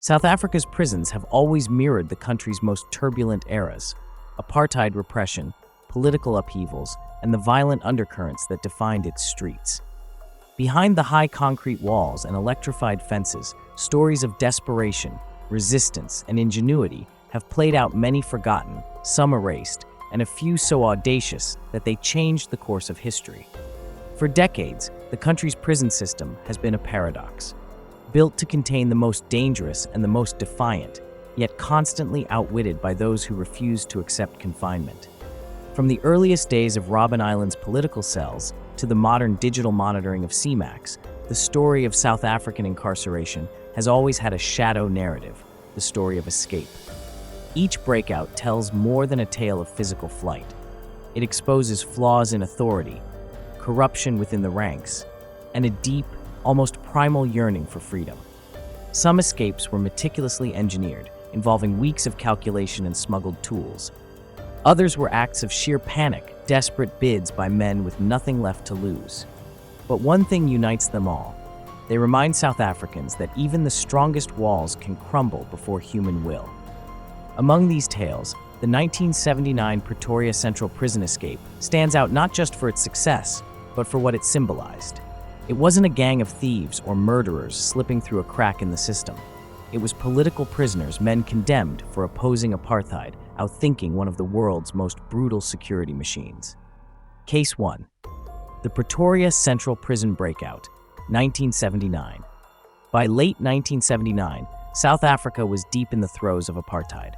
South Africa's prisons have always mirrored the country's most turbulent eras: apartheid repression, political upheavals, and the violent undercurrents that defined its streets. Behind the high concrete walls and electrified fences, stories of desperation, resistance, and ingenuity have played out, many forgotten, some erased, and a few so audacious that they changed the course of history. For decades, the country's prison system has been a paradox. Built to contain the most dangerous and the most defiant, yet constantly outwitted by those who refuse to accept confinement. From the earliest days of Robben Island's political cells to the modern digital monitoring of CMAX, the story of South African incarceration has always had a shadow narrative, the story of escape. Each breakout tells more than a tale of physical flight. It exposes flaws in authority, corruption within the ranks, and a deep, almost primal yearning for freedom. Some escapes were meticulously engineered, involving weeks of calculation and smuggled tools. Others were acts of sheer panic, desperate bids by men with nothing left to lose. But one thing unites them all. They remind South Africans that even the strongest walls can crumble before human will. Among these tales, the 1979 Pretoria Central Prison escape stands out not just for its success, but for what it symbolized. It wasn't a gang of thieves or murderers slipping through a crack in the system. It was political prisoners, men condemned for opposing apartheid, outthinking one of the world's most brutal security machines. Case 1. The Pretoria Central Prison Breakout, 1979. By late 1979, South Africa was deep in the throes of apartheid.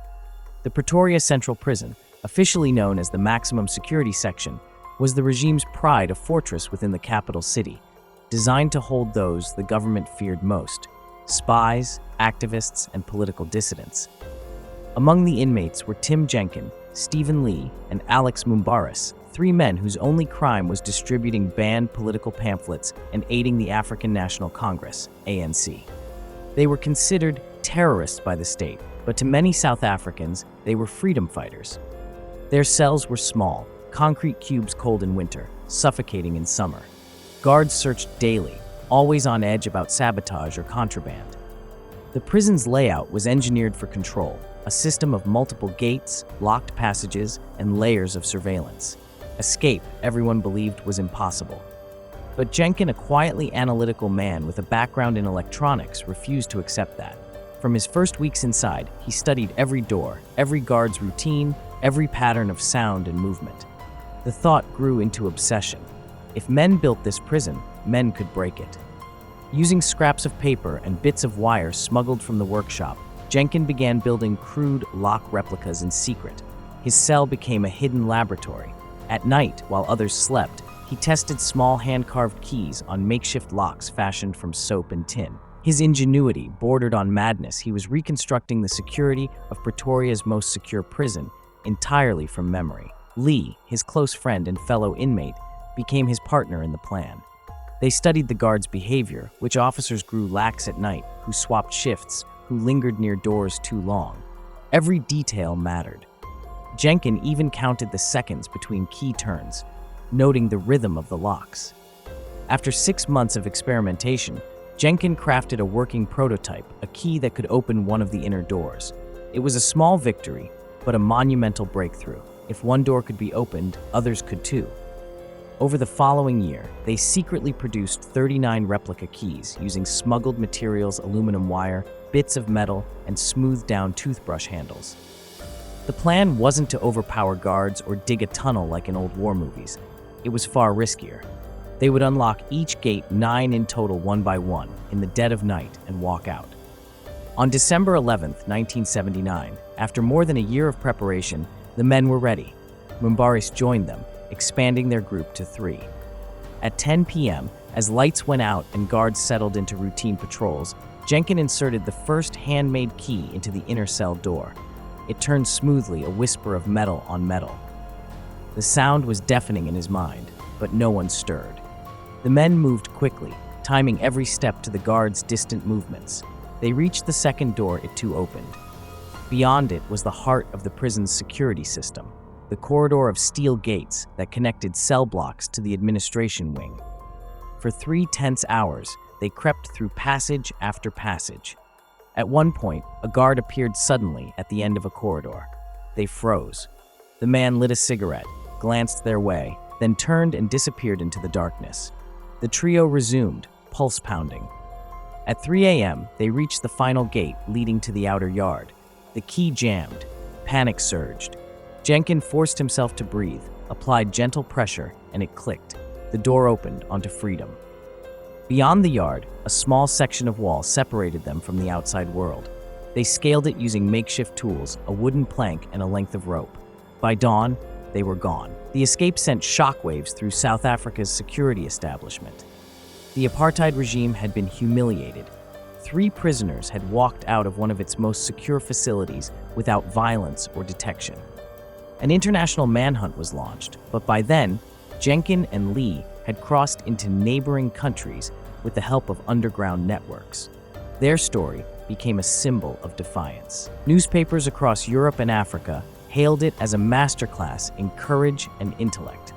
The Pretoria Central Prison, officially known as the Maximum Security Section, was the regime's pride, a fortress within the capital city, designed to hold those the government feared most: spies, activists, and political dissidents. Among the inmates were Tim Jenkin, Stephen Lee, and Alex Mumbaris, three men whose only crime was distributing banned political pamphlets and aiding the African National Congress, ANC. They were considered terrorists by the state, but to many South Africans, they were freedom fighters. Their cells were small, concrete cubes, cold in winter, suffocating in summer. Guards searched daily, always on edge about sabotage or contraband. The prison's layout was engineered for control, a system of multiple gates, locked passages, and layers of surveillance. Escape, everyone believed, was impossible. But Jenkin, a quietly analytical man with a background in electronics, refused to accept that. From his first weeks inside, he studied every door, every guard's routine, every pattern of sound and movement. The thought grew into obsession. If men built this prison, men could break it. Using scraps of paper and bits of wire smuggled from the workshop, Jenkin began building crude lock replicas in secret. His cell became a hidden laboratory. At night, while others slept, he tested small hand-carved keys on makeshift locks fashioned from soap and tin. His ingenuity bordered on madness. He was reconstructing the security of Pretoria's most secure prison entirely from memory. Lee, his close friend and fellow inmate, became his partner in the plan. They studied the guards' behavior, which officers grew lax at night, who swapped shifts, who lingered near doors too long. Every detail mattered. Jenkin even counted the seconds between key turns, noting the rhythm of the locks. After 6 months of experimentation, Jenkin crafted a working prototype, a key that could open one of the inner doors. It was a small victory, but a monumental breakthrough. If one door could be opened, others could too. Over the following year, they secretly produced 39 replica keys using smuggled materials, aluminum wire, bits of metal, and smoothed-down toothbrush handles. The plan wasn't to overpower guards or dig a tunnel like in old war movies. It was far riskier. They would unlock each gate, 9 in total, one by one, in the dead of night and walk out. On December 11, 1979, after more than a year of preparation, the men were ready. Mumbaris joined them, expanding their group to 3. At 10 p.m., as lights went out and guards settled into routine patrols, Jenkin inserted the first handmade key into the inner cell door. It turned smoothly, a whisper of metal on metal. The sound was deafening in his mind, but no one stirred. The men moved quickly, timing every step to the guards' distant movements. They reached the second door it too opened. Beyond it was the heart of the prison's security system, the corridor of steel gates that connected cell blocks to the administration wing. For 3 tense hours, they crept through passage after passage. At one point, a guard appeared suddenly at the end of a corridor. They froze. The man lit a cigarette, glanced their way, then turned and disappeared into the darkness. The trio resumed, pulse pounding. At 3 a.m., they reached the final gate leading to the outer yard. The key jammed. Panic surged. Jenkin forced himself to breathe, applied gentle pressure, and it clicked. The door opened onto freedom. Beyond the yard, a small section of wall separated them from the outside world. They scaled it using makeshift tools, a wooden plank, and a length of rope. By dawn, they were gone. The escape sent shockwaves through South Africa's security establishment. The apartheid regime had been humiliated. 3 prisoners had walked out of one of its most secure facilities without violence or detection. An international manhunt was launched, but by then, Jenkin and Lee had crossed into neighboring countries with the help of underground networks. Their story became a symbol of defiance. Newspapers across Europe and Africa hailed it as a masterclass in courage and intellect.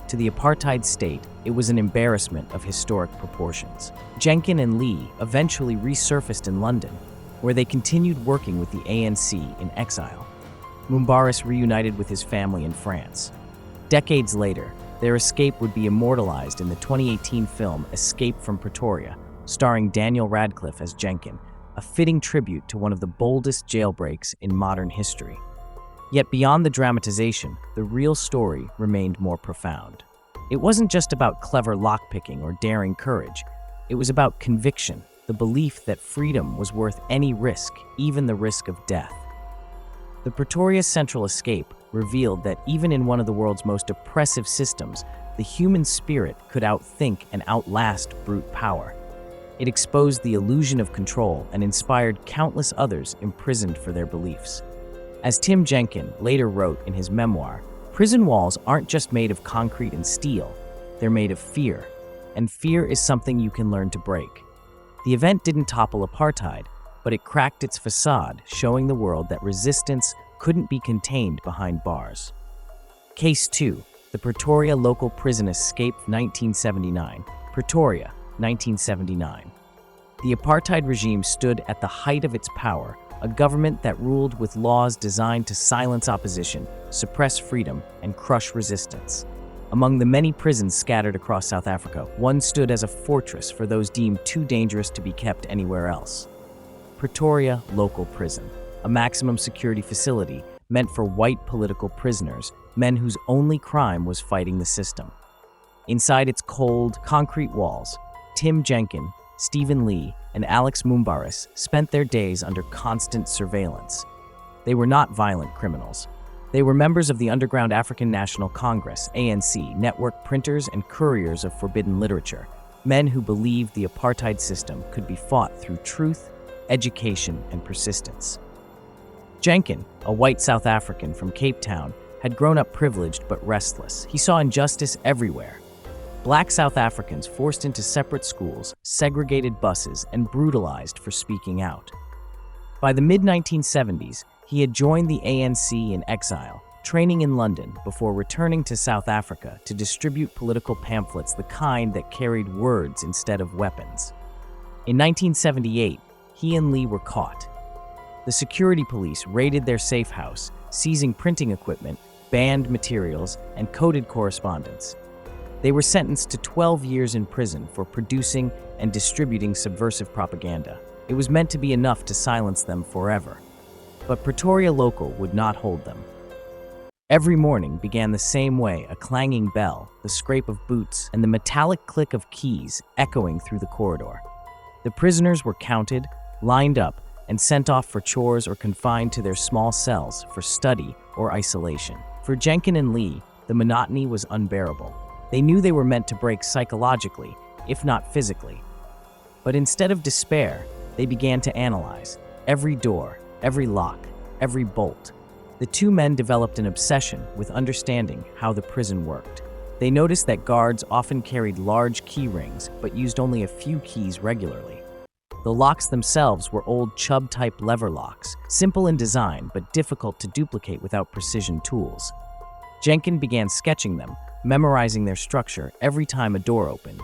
To the apartheid state, it was an embarrassment of historic proportions. Jenkin and Lee eventually resurfaced in London, where they continued working with the ANC in exile. Mumbaris reunited with his family in France. Decades later, their escape would be immortalized in the 2018 film Escape from Pretoria, starring Daniel Radcliffe as Jenkin, a fitting tribute to one of the boldest jailbreaks in modern history. Yet beyond the dramatization, the real story remained more profound. It wasn't just about clever lockpicking or daring courage. It was about conviction, the belief that freedom was worth any risk, even the risk of death. The Pretoria Central escape revealed that even in one of the world's most oppressive systems, the human spirit could outthink and outlast brute power. It exposed the illusion of control and inspired countless others imprisoned for their beliefs. As Tim Jenkin later wrote in his memoir, prison walls aren't just made of concrete and steel, they're made of fear, and fear is something you can learn to break. The event didn't topple apartheid, but it cracked its facade, showing the world that resistance couldn't be contained behind bars. Case 2, the Pretoria Local Prison Escape 1979, Pretoria, 1979. The apartheid regime stood at the height of its power, a government that ruled with laws designed to silence opposition, suppress freedom, and crush resistance. Among the many prisons scattered across South Africa, one stood as a fortress for those deemed too dangerous to be kept anywhere else. Pretoria Local Prison, a maximum security facility meant for white political prisoners, men whose only crime was fighting the system. Inside its cold, concrete walls, Tim Jenkin, Stephen Lee, and Alex Mumbaris spent their days under constant surveillance. They were not violent criminals. They were members of the underground African National Congress, ANC, network printers and couriers of forbidden literature, men who believed the apartheid system could be fought through truth, education, and persistence. Jenkin, a white South African from Cape Town, had grown up privileged but restless. He saw injustice everywhere. Black South Africans forced into separate schools, segregated buses, and brutalized for speaking out. By the mid-1970s, he had joined the ANC in exile, training in London before returning to South Africa to distribute political pamphlets, the kind that carried words instead of weapons. In 1978, he and Lee were caught. The security police raided their safe house, seizing printing equipment, banned materials, and coded correspondence. They were sentenced to 12 years in prison for producing and distributing subversive propaganda. It was meant to be enough to silence them forever. But Pretoria Local would not hold them. Every morning began the same way, a clanging bell, the scrape of boots, and the metallic click of keys echoing through the corridor. The prisoners were counted, lined up, and sent off for chores or confined to their small cells for study or isolation. For Jenkin and Lee, the monotony was unbearable. They knew they were meant to break psychologically, if not physically. But instead of despair, they began to analyze every door, every lock, every bolt. The two men developed an obsession with understanding how the prison worked. They noticed that guards often carried large key rings but used only a few keys regularly. The locks themselves were old Chubb-type lever locks, simple in design but difficult to duplicate without precision tools. Jenkin began sketching them, memorizing their structure every time a door opened.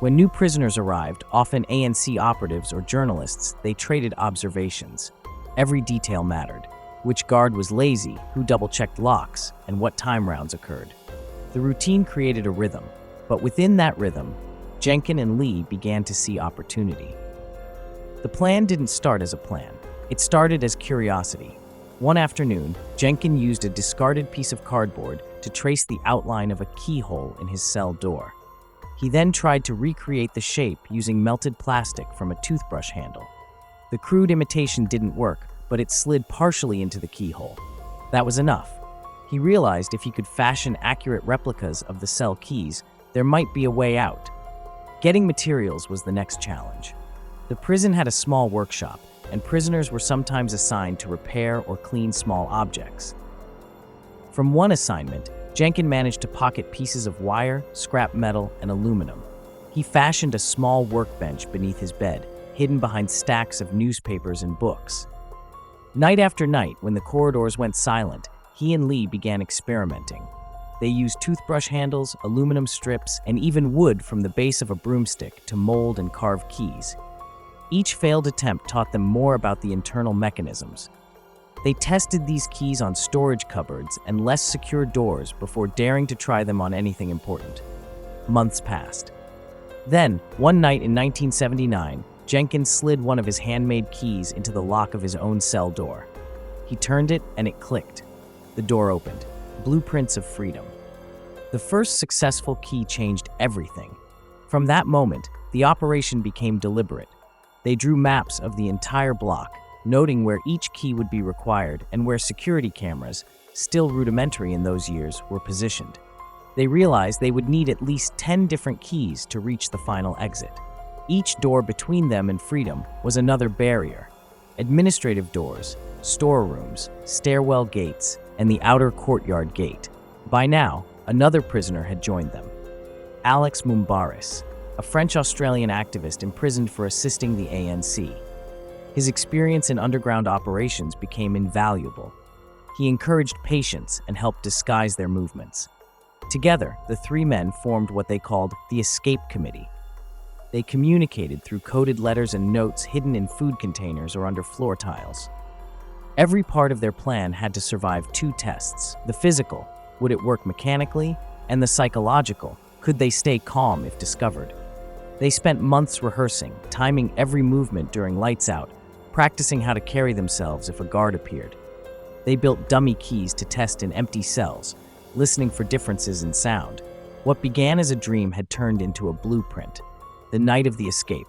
When new prisoners arrived, often ANC operatives or journalists, they traded observations. Every detail mattered. Which guard was lazy, who double-checked locks, and what time rounds occurred. The routine created a rhythm, but within that rhythm, Jenkin and Lee began to see opportunity. The plan didn't start as a plan. It started as curiosity. One afternoon, Jenkin used a discarded piece of cardboard to trace the outline of a keyhole in his cell door. He then tried to recreate the shape using melted plastic from a toothbrush handle. The crude imitation didn't work, but it slid partially into the keyhole. That was enough. He realized if he could fashion accurate replicas of the cell keys, there might be a way out. Getting materials was the next challenge. The prison had a small workshop, and prisoners were sometimes assigned to repair or clean small objects. From one assignment, Jenkin managed to pocket pieces of wire, scrap metal, and aluminum. He fashioned a small workbench beneath his bed, hidden behind stacks of newspapers and books. Night after night, when the corridors went silent, he and Lee began experimenting. They used toothbrush handles, aluminum strips, and even wood from the base of a broomstick to mold and carve keys. Each failed attempt taught them more about the internal mechanisms. They tested these keys on storage cupboards and less secure doors before daring to try them on anything important. Months passed. Then, one night in 1979, Jenkins slid one of his handmade keys into the lock of his own cell door. He turned it and it clicked. The door opened. Blueprints of freedom. The first successful key changed everything. From that moment, the operation became deliberate. They drew maps of the entire block, noting where each key would be required and where security cameras, still rudimentary in those years, were positioned. They realized they would need at least 10 different keys to reach the final exit. Each door between them and freedom was another barrier. Administrative doors, storerooms, stairwell gates, and the outer courtyard gate. By now, another prisoner had joined them. Alex Mumbaris, a French-Australian activist imprisoned for assisting the ANC. His experience in underground operations became invaluable. He encouraged patience and helped disguise their movements. Together, the three men formed what they called the Escape Committee. They communicated through coded letters and notes hidden in food containers or under floor tiles. Every part of their plan had to survive two tests: the physical, would it work mechanically, and the psychological, could they stay calm if discovered. They spent months rehearsing, timing every movement during lights out, practicing how to carry themselves if a guard appeared. They built dummy keys to test in empty cells, listening for differences in sound. What began as a dream had turned into a blueprint. The night of the escape.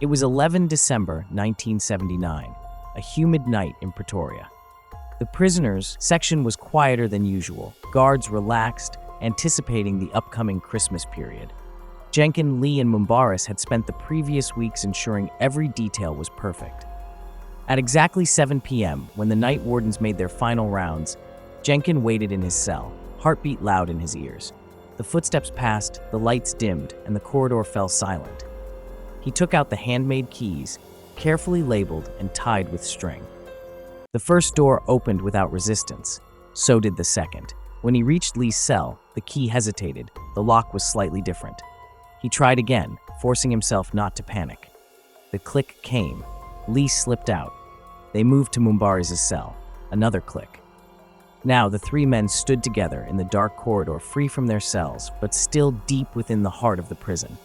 It was 11 December 1979, a humid night in Pretoria. The prisoners' section was quieter than usual, guards relaxed, anticipating the upcoming Christmas period. Jenkin, Lee, and Mumbaris had spent the previous weeks ensuring every detail was perfect. At exactly 7 p.m., when the night wardens made their final rounds, Jenkin waited in his cell, heartbeat loud in his ears. The footsteps passed, the lights dimmed, and the corridor fell silent. He took out the handmade keys, carefully labeled and tied with string. The first door opened without resistance. So did the second. When he reached Lee's cell, the key hesitated. The lock was slightly different. He tried again, forcing himself not to panic. The click came. Lee slipped out. They moved to Mumbaris' cell. Another click. Now the three men stood together in the dark corridor, free from their cells, but still deep within the heart of the prison.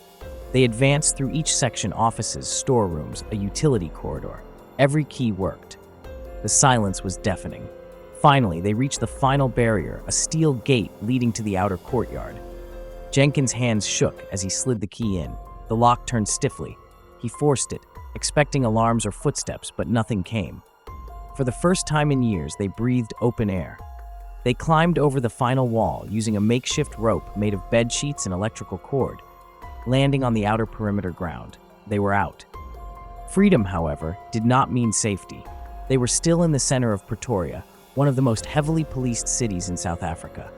They advanced through each section: offices, storerooms, a utility corridor. Every key worked. The silence was deafening. Finally, they reached the final barrier, a steel gate leading to the outer courtyard. Jenkins' hands shook as he slid the key in. The lock turned stiffly. He forced it, expecting alarms or footsteps, but nothing came. For the first time in years, they breathed open air. They climbed over the final wall using a makeshift rope made of bed sheets and electrical cord. Landing on the outer perimeter ground, they were out. Freedom, however, did not mean safety. They were still in the center of Pretoria, one of the most heavily policed cities in South Africa.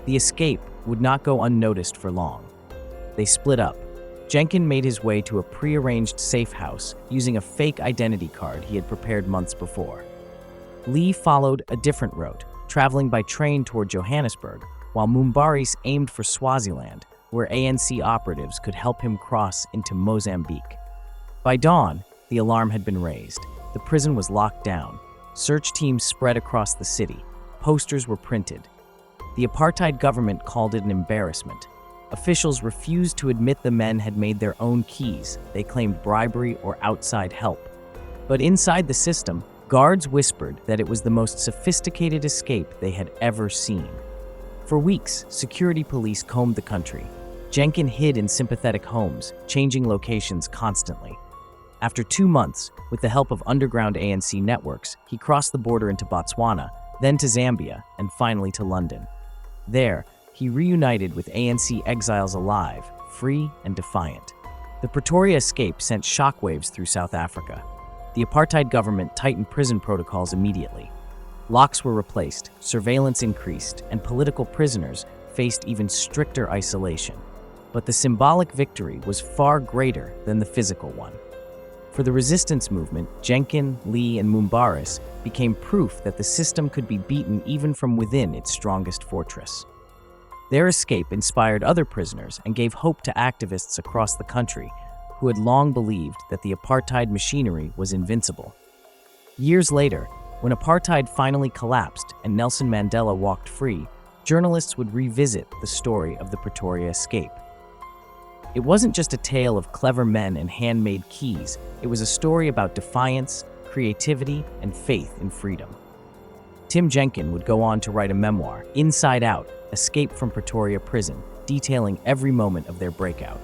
The escape would not go unnoticed for long. They split up. Jenkin made his way to a pre-arranged safe house using a fake identity card he had prepared months before. Lee followed a different route, traveling by train toward Johannesburg, while Mumbaris aimed for Swaziland, where ANC operatives could help him cross into Mozambique. By dawn, the alarm had been raised. The prison was locked down. Search teams spread across the city. Posters were printed. The apartheid government called it an embarrassment. Officials refused to admit the men had made their own keys. They claimed bribery or outside help. But inside the system, guards whispered that it was the most sophisticated escape they had ever seen. For weeks, security police combed the country. Jenkin hid in sympathetic homes, changing locations constantly. After 2 months, with the help of underground ANC networks, he crossed the border into Botswana, then to Zambia, and finally to London. There, he reunited with ANC exiles alive, free and defiant. The Pretoria Escape sent shockwaves through South Africa. The apartheid government tightened prison protocols immediately. Locks were replaced, surveillance increased, and political prisoners faced even stricter isolation. But the symbolic victory was far greater than the physical one. For the resistance movement, Jenkin, Lee, and Mumbaris became proof that the system could be beaten even from within its strongest fortress. Their escape inspired other prisoners and gave hope to activists across the country who had long believed that the apartheid machinery was invincible. Years later, when apartheid finally collapsed and Nelson Mandela walked free, journalists would revisit the story of the Pretoria Escape. It wasn't just a tale of clever men and handmade keys, it was a story about defiance, creativity, and faith in freedom. Tim Jenkin would go on to write a memoir, Inside Out: Escape from Pretoria Prison, detailing every moment of their breakout.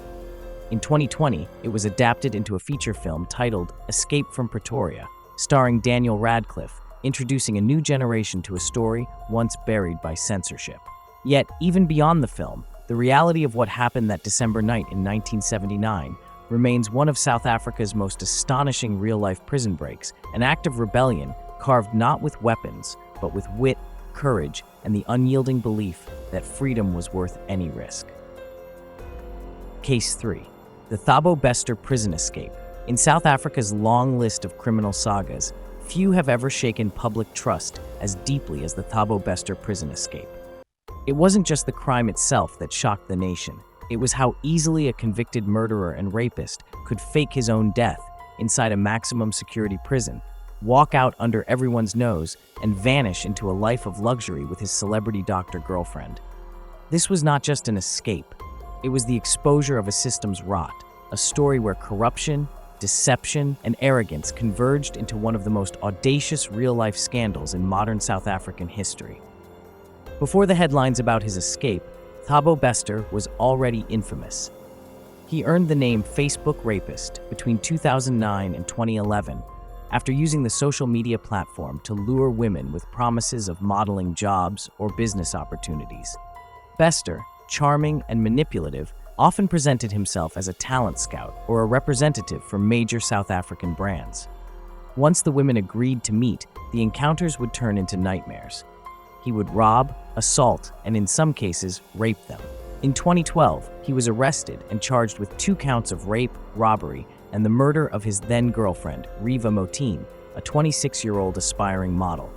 In 2020, it was adapted into a feature film titled Escape from Pretoria, starring Daniel Radcliffe, introducing a new generation to a story once buried by censorship. Yet, even beyond the film, the reality of what happened that December night in 1979 remains one of South Africa's most astonishing real-life prison breaks, an act of rebellion carved not with weapons, but with wit, courage, and the unyielding belief that freedom was worth any risk. Case 3. The Thabo Bester Prison Escape. In South Africa's long list of criminal sagas, few have ever shaken public trust as deeply as the Thabo Bester prison escape. It wasn't just the crime itself that shocked the nation. It was how easily a convicted murderer and rapist could fake his own death inside a maximum security prison, walk out under everyone's nose, and vanish into a life of luxury with his celebrity doctor girlfriend. This was not just an escape. It was the exposure of a system's rot, a story where corruption, deception, and arrogance converged into one of the most audacious real-life scandals in modern South African history. Before the headlines about his escape, Thabo Bester was already infamous. He earned the name Facebook Rapist between 2009 and 2011 after using the social media platform to lure women with promises of modeling jobs or business opportunities. Bester, charming and manipulative, often presented himself as a talent scout or a representative for major South African brands. Once the women agreed to meet, the encounters would turn into nightmares. He would rob, assault, and in some cases, rape them. In 2012, he was arrested and charged with 2 counts of rape, robbery, and the murder of his then-girlfriend, Riva Motine, a 26-year-old aspiring model.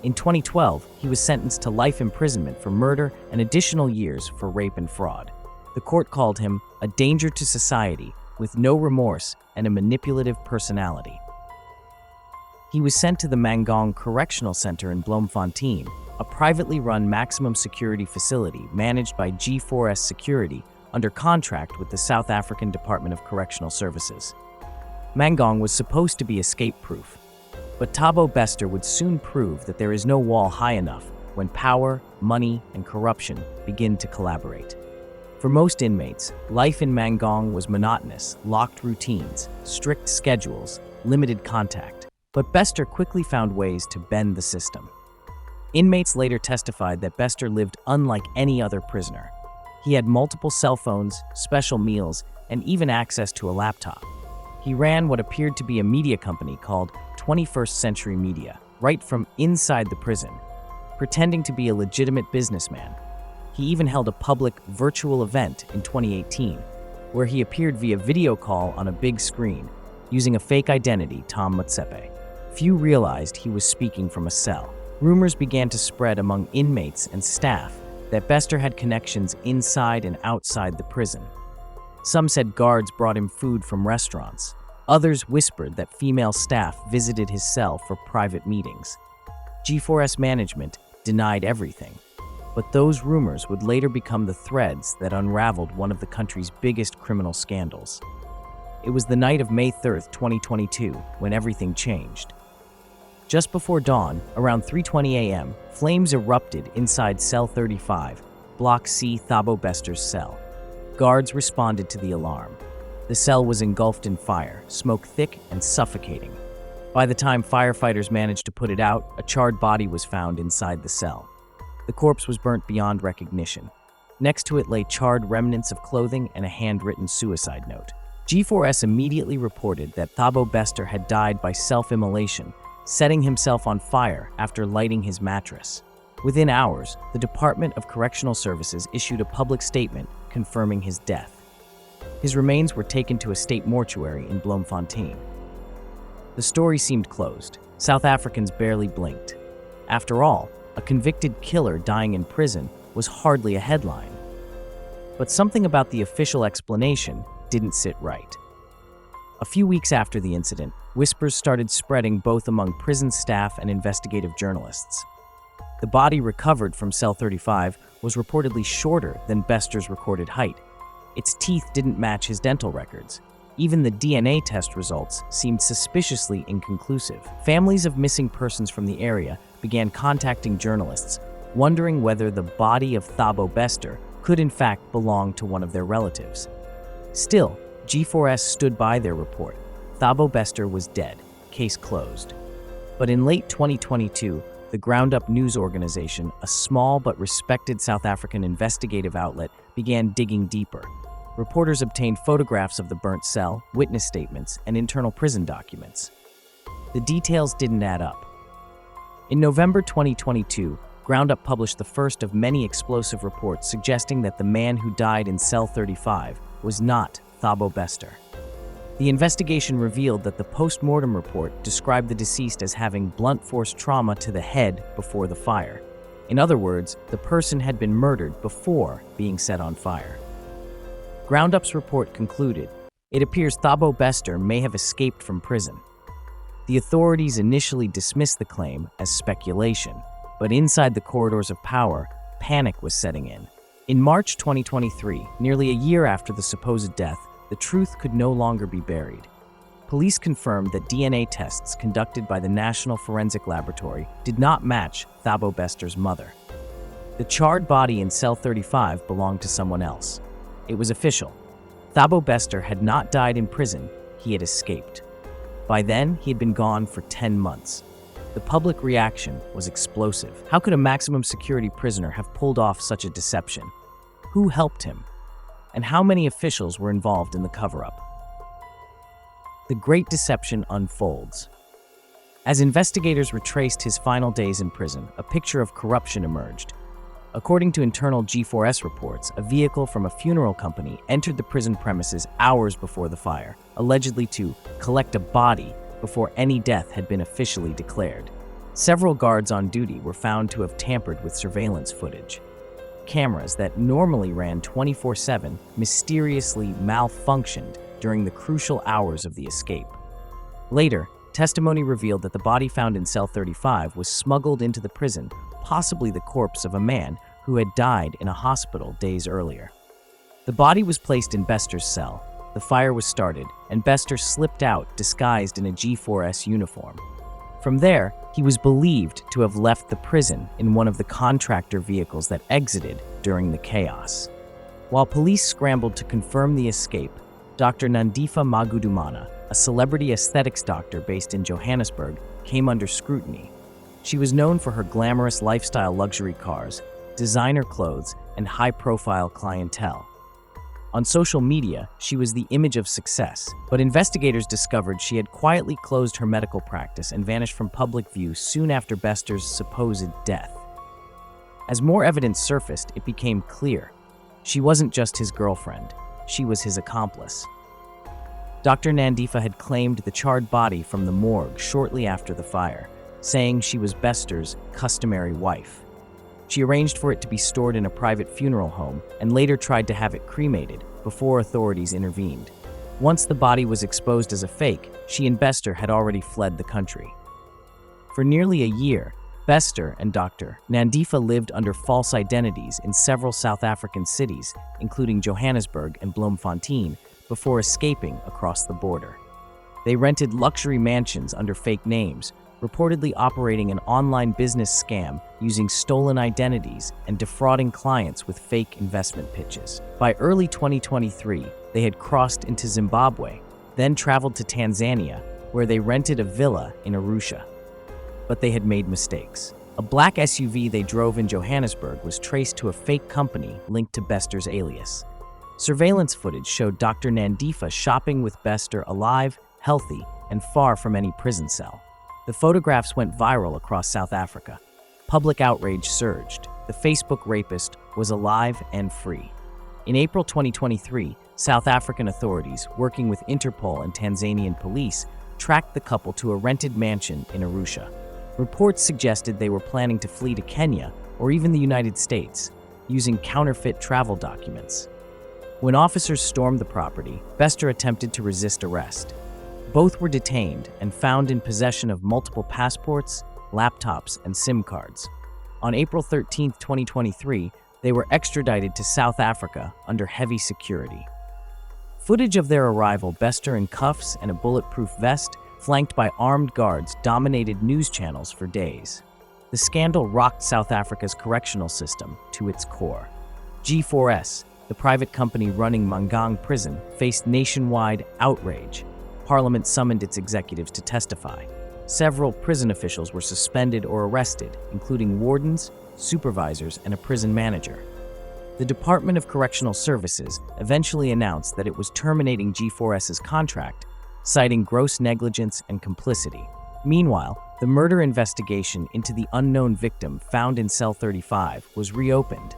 In 2012, he was sentenced to life imprisonment for murder and additional years for rape and fraud. The court called him a danger to society with no remorse and a manipulative personality. He was sent to the Mangaung Correctional Center in Bloemfontein, a privately run maximum security facility managed by G4S Security under contract with the South African Department of Correctional Services. Mangaung was supposed to be escape-proof, but Thabo Bester would soon prove that there is no wall high enough when power, money, and corruption begin to collaborate. For most inmates, life in Mangaung was monotonous, locked routines, strict schedules, limited contact. But Bester quickly found ways to bend the system. Inmates later testified that Bester lived unlike any other prisoner. He had multiple cell phones, special meals, and even access to a laptop. He ran what appeared to be a media company called 21st Century Media, right from inside the prison, pretending to be a legitimate businessman. He even held a public virtual event in 2018, where he appeared via video call on a big screen, using a fake identity, Tom Motsepe. Few realized he was speaking from a cell. Rumors began to spread among inmates and staff that Bester had connections inside and outside the prison. Some said guards brought him food from restaurants. Others whispered that female staff visited his cell for private meetings. G4S management denied everything, but those rumors would later become the threads that unraveled one of the country's biggest criminal scandals. It was the night of May 3, 2022, when everything changed. Just before dawn, around 3:20 a.m., flames erupted inside Cell 35, Block C, Thabo Bester's cell. Guards responded to the alarm. The cell was engulfed in fire, smoke thick and suffocating. By the time firefighters managed to put it out, a charred body was found inside the cell. The corpse was burnt beyond recognition. Next to it lay charred remnants of clothing and a handwritten suicide note. G4S immediately reported that Thabo Bester had died by self-immolation, setting himself on fire after lighting his mattress. Within hours, the Department of Correctional Services issued a public statement confirming his death. His remains were taken to a state mortuary in Bloemfontein. The story seemed closed. South Africans barely blinked. After all, a convicted killer dying in prison was hardly a headline. But something about the official explanation didn't sit right. A few weeks after the incident, whispers started spreading both among prison staff and investigative journalists. The body recovered from Cell 35 was reportedly shorter than Bester's recorded height. Its teeth didn't match his dental records. Even the DNA test results seemed suspiciously inconclusive. Families of missing persons from the area began contacting journalists, wondering whether the body of Thabo Bester could in fact belong to one of their relatives. Still, G4S stood by their report. Thabo Bester was dead, case closed. But in late 2022, the Ground Up news organization, a small but respected South African investigative outlet, began digging deeper. Reporters obtained photographs of the burnt cell, witness statements, and internal prison documents. The details didn't add up. In November 2022, Ground Up published the first of many explosive reports suggesting that the man who died in Cell 35 was not Thabo Bester. The investigation revealed that the post-mortem report described the deceased as having blunt force trauma to the head before the fire. In other words, the person had been murdered before being set on fire. Ground Up's report concluded, it appears Thabo Bester may have escaped from prison. The authorities initially dismissed the claim as speculation, but inside the corridors of power, panic was setting in. In March 2023, nearly a year after the supposed death, the truth could no longer be buried. Police confirmed that DNA tests conducted by the National Forensic Laboratory did not match Thabo Bester's mother. The charred body in Cell 35 belonged to someone else. It was official. Thabo Bester had not died in prison, he had escaped. By then, he had been gone for 10 months. The public reaction was explosive. How could a maximum security prisoner have pulled off such a deception? Who helped him? And how many officials were involved in the cover-up? The Great Deception unfolds. As investigators retraced his final days in prison, a picture of corruption emerged. According to internal G4S reports, a vehicle from a funeral company entered the prison premises hours before the fire, allegedly to collect a body before any death had been officially declared. Several guards on duty were found to have tampered with surveillance footage. Cameras that normally ran 24/7 mysteriously malfunctioned during the crucial hours of the escape. Later, testimony revealed that the body found in Cell 35 was smuggled into the prison, possibly the corpse of a man who had died in a hospital days earlier. The body was placed in Bester's cell, the fire was started, and Bester slipped out disguised in a G4S uniform. From there, he was believed to have left the prison in one of the contractor vehicles that exited during the chaos. While police scrambled to confirm the escape, Dr. Nandifa Magudumana, a celebrity aesthetics doctor based in Johannesburg, came under scrutiny. She was known for her glamorous lifestyle luxury cars, designer clothes, and high-profile clientele. On social media, she was the image of success, but investigators discovered she had quietly closed her medical practice and vanished from public view soon after Bester's supposed death. As more evidence surfaced, it became clear. She wasn't just his girlfriend, she was his accomplice. Dr. Nandifa had claimed the charred body from the morgue shortly after the fire, saying she was Bester's customary wife. She arranged for it to be stored in a private funeral home and later tried to have it cremated before authorities intervened. Once the body was exposed as a fake, she and Bester had already fled the country. For nearly a year, Bester and Dr. Nandifa lived under false identities in several South African cities, including Johannesburg and Bloemfontein, before escaping across the border. They rented luxury mansions under fake names, reportedly operating an online business scam using stolen identities and defrauding clients with fake investment pitches. By early 2023, they had crossed into Zimbabwe, then traveled to Tanzania, where they rented a villa in Arusha. But they had made mistakes. A black SUV they drove in Johannesburg was traced to a fake company linked to Bester's alias. Surveillance footage showed Dr. Nandifa shopping with Bester alive, healthy, and far from any prison cell. The photographs went viral across South Africa. Public outrage surged. The Facebook rapist was alive and free. In April 2023, South African authorities, working with Interpol and Tanzanian police, tracked the couple to a rented mansion in Arusha. Reports suggested they were planning to flee to Kenya or even the United States, using counterfeit travel documents. When officers stormed the property, Bester attempted to resist arrest. Both were detained and found in possession of multiple passports, laptops, and SIM cards. On April 13, 2023, they were extradited to South Africa under heavy security. Footage of their arrival, Bester in cuffs and a bulletproof vest, flanked by armed guards, dominated news channels for days. The scandal rocked South Africa's correctional system to its core. G4S, the private company running Mangang prison, faced nationwide outrage. Parliament summoned its executives to testify. Several prison officials were suspended or arrested, including wardens, supervisors, and a prison manager. The Department of Correctional Services eventually announced that it was terminating G4S's contract, citing gross negligence and complicity. Meanwhile, the murder investigation into the unknown victim found in cell 35 was reopened.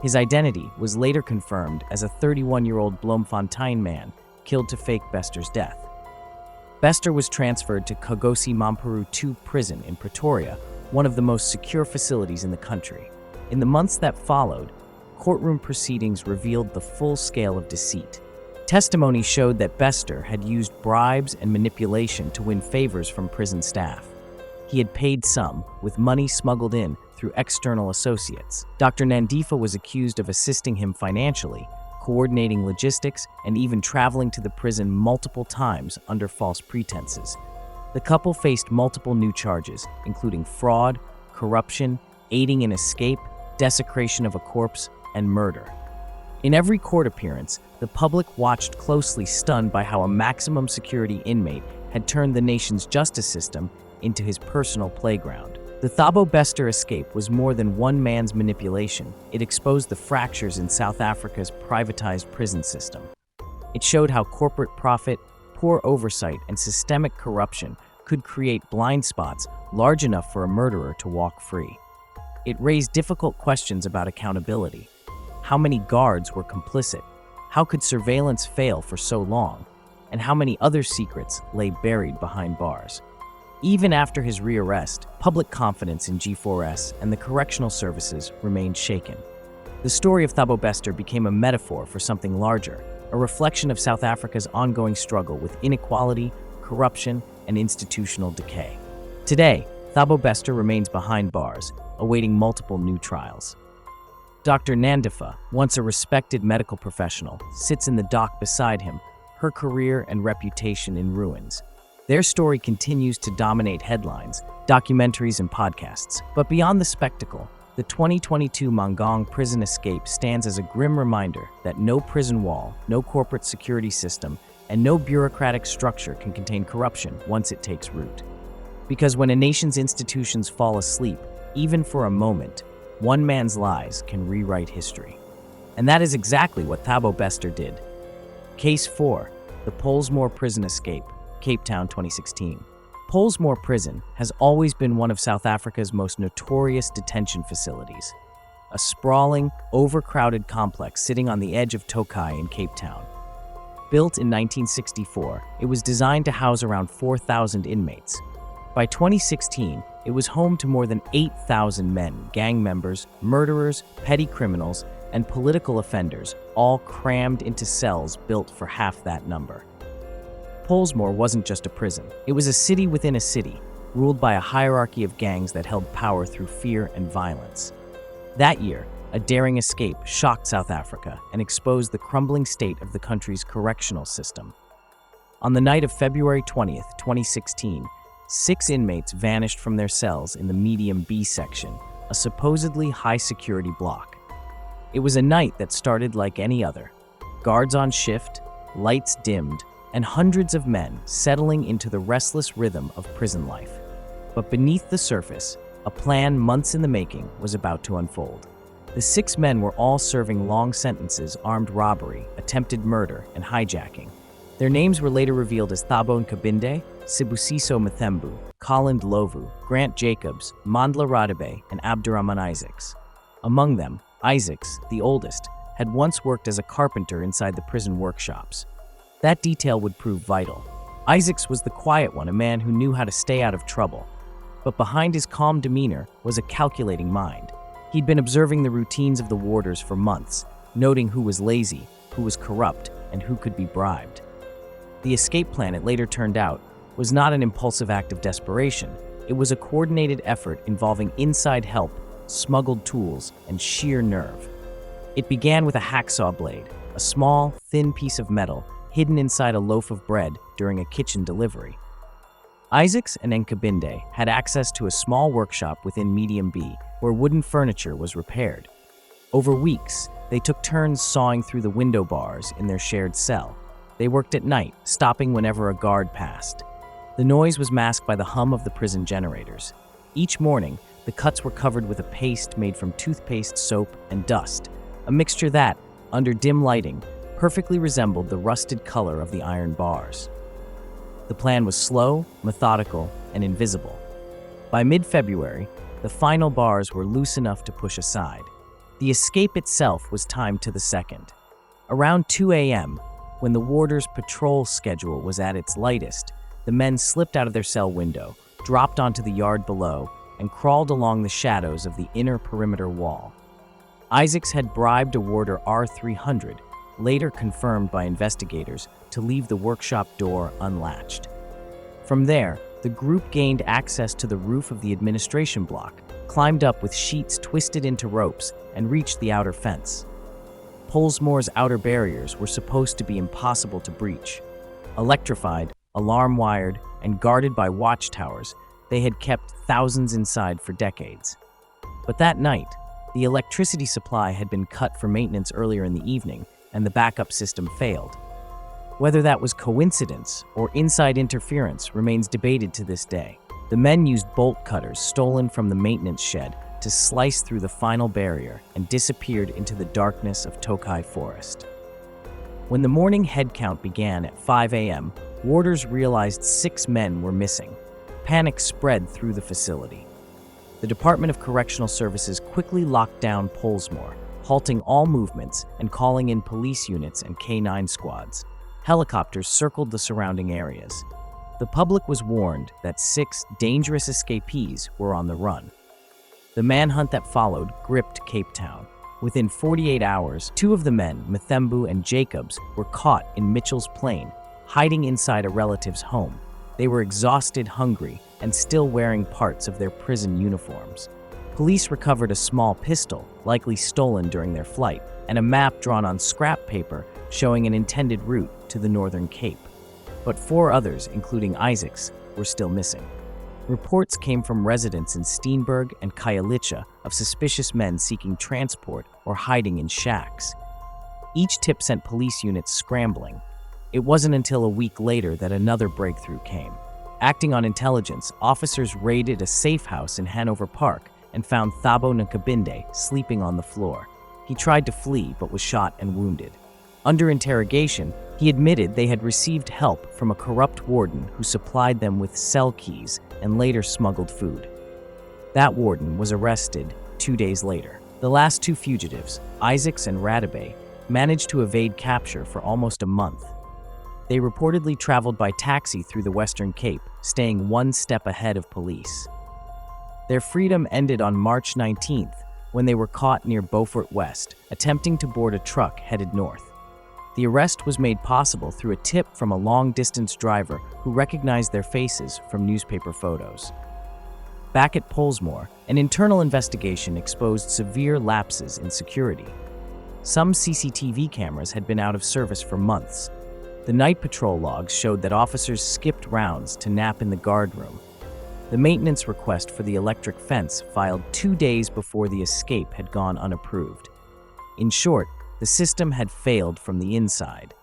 His identity was later confirmed as a 31-year-old Bloemfontein man killed to fake Bester's death. Bester was transferred to Kogosi Mampuru II prison in Pretoria, one of the most secure facilities in the country. In the months that followed, courtroom proceedings revealed the full scale of deceit. Testimony showed that Bester had used bribes and manipulation to win favors from prison staff. He had paid some, with money smuggled in through external associates. Dr. Nandifa was accused of assisting him financially, coordinating logistics, and even traveling to the prison multiple times under false pretenses. The couple faced multiple new charges, including fraud, corruption, aiding in escape, desecration of a corpse, and murder. In every court appearance, the public watched closely, stunned by how a maximum security inmate had turned the nation's justice system into his personal playground. The Thabo Bester escape was more than one man's manipulation. It exposed the fractures in South Africa's privatized prison system. It showed how corporate profit, poor oversight, and systemic corruption could create blind spots large enough for a murderer to walk free. It raised difficult questions about accountability. How many guards were complicit? How could surveillance fail for so long? And how many other secrets lay buried behind bars? Even after his rearrest, public confidence in G4S and the correctional services remained shaken. The story of Thabo Bester became a metaphor for something larger, a reflection of South Africa's ongoing struggle with inequality, corruption, and institutional decay. Today, Thabo Bester remains behind bars, awaiting multiple new trials. Dr. Nandifa, once a respected medical professional, sits in the dock beside him, her career and reputation in ruins. Their story continues to dominate headlines, documentaries, and podcasts. But beyond the spectacle, the 2022 Mangang prison escape stands as a grim reminder that no prison wall, no corporate security system, and no bureaucratic structure can contain corruption once it takes root. Because when a nation's institutions fall asleep, even for a moment, one man's lies can rewrite history. And that is exactly what Thabo Bester did. Case 4, the Pollsmoor prison escape, Cape Town 2016. Pollsmoor Prison has always been one of South Africa's most notorious detention facilities. A sprawling, overcrowded complex sitting on the edge of Tokai in Cape Town. Built in 1964, it was designed to house around 4,000 inmates. By 2016, It was home to more than 8,000 men, gang members, murderers, petty criminals, and political offenders, all crammed into cells built for half that number. Pollsmoor wasn't just a prison. It was a city within a city, ruled by a hierarchy of gangs that held power through fear and violence. That year, a daring escape shocked South Africa and exposed the crumbling state of the country's correctional system. On the night of February 20th, 2016, 6 inmates vanished from their cells in the Medium B section, a supposedly high-security block. It was a night that started like any other. Guards on shift, lights dimmed, and hundreds of men settling into the restless rhythm of prison life. But beneath the surface, a plan months in the making was about to unfold. The 6 men were all serving long sentences: armed robbery, attempted murder, and hijacking. Their names were later revealed as Thabo Nkabinde, Sibusiso Mthembu, Colin Lovu, Grant Jacobs, Mandla Radebe, and Abdurrahman Isaacs. Among them, Isaacs, the oldest, had once worked as a carpenter inside the prison workshops. That detail would prove vital. Isaacs was the quiet one, a man who knew how to stay out of trouble. But behind his calm demeanor was a calculating mind. He'd been observing the routines of the warders for months, noting who was lazy, who was corrupt, and who could be bribed. The escape plan, it later turned out, was not an impulsive act of desperation. It was a coordinated effort involving inside help, smuggled tools, and sheer nerve. It began with a hacksaw blade, a small, thin piece of metal hidden inside a loaf of bread during a kitchen delivery. Isaacs and Nkabinde had access to a small workshop within Medium B where wooden furniture was repaired. Over weeks, they took turns sawing through the window bars in their shared cell. They worked at night, stopping whenever a guard passed. The noise was masked by the hum of the prison generators. Each morning, the cuts were covered with a paste made from toothpaste, soap, and dust, a mixture that, under dim lighting, perfectly resembled the rusted color of the iron bars. The plan was slow, methodical, and invisible. By mid-February, the final bars were loose enough to push aside. The escape itself was timed to the second. Around 2 a.m., when the warder's patrol schedule was at its lightest, the men slipped out of their cell window, dropped onto the yard below, and crawled along the shadows of the inner perimeter wall. Isaacs had bribed a warder R300, later confirmed by investigators, to leave the workshop door unlatched. From there, the group gained access to the roof of the administration block, climbed up with sheets twisted into ropes, and reached the outer fence. Pollsmoor's outer barriers were supposed to be impossible to breach. Electrified, alarm-wired, and guarded by watchtowers, they had kept thousands inside for decades. But that night, the electricity supply had been cut for maintenance earlier in the evening, and the backup system failed. Whether that was coincidence or inside interference remains debated to this day. The men used bolt cutters stolen from the maintenance shed to slice through the final barrier and disappeared into the darkness of Tokai Forest. When the morning head count began at 5 a.m., warders realized 6 men were missing. Panic spread through the facility. The Department of Correctional Services quickly locked down Pollsmoor, halting all movements and calling in police units and K9 squads. Helicopters circled the surrounding areas. The public was warned that 6 dangerous escapees were on the run. The manhunt that followed gripped Cape Town. Within 48 hours, 2 of the men, Mthembu and Jacobs, were caught in Mitchell's Plain, hiding inside a relative's home. They were exhausted, hungry, and still wearing parts of their prison uniforms. Police recovered a small pistol, likely stolen during their flight, and a map drawn on scrap paper showing an intended route to the Northern Cape. But 4 others, including Isaacs, were still missing. Reports came from residents in Steenberg and Khayelitsha of suspicious men seeking transport or hiding in shacks. Each tip sent police units scrambling. It wasn't until a week later that another breakthrough came. Acting on intelligence, officers raided a safe house in Hanover Park and found Thabo Nkabinde sleeping on the floor. He tried to flee but was shot and wounded. Under interrogation, he admitted they had received help from a corrupt warden who supplied them with cell keys and later smuggled food. That warden was arrested 2 days later. The last 2 fugitives, Isaacs and Radebe, managed to evade capture for almost a month. They reportedly traveled by taxi through the Western Cape, staying 1 step ahead of police. Their freedom ended on March 19th, when they were caught near Beaufort West, attempting to board a truck headed north. The arrest was made possible through a tip from a long-distance driver who recognized their faces from newspaper photos. Back at Pollsmoor, an internal investigation exposed severe lapses in security. Some CCTV cameras had been out of service for months. The night patrol logs showed that officers skipped rounds to nap in the guard room. The maintenance request for the electric fence filed 2 days before the escape had gone unapproved. In short, the system had failed from the inside.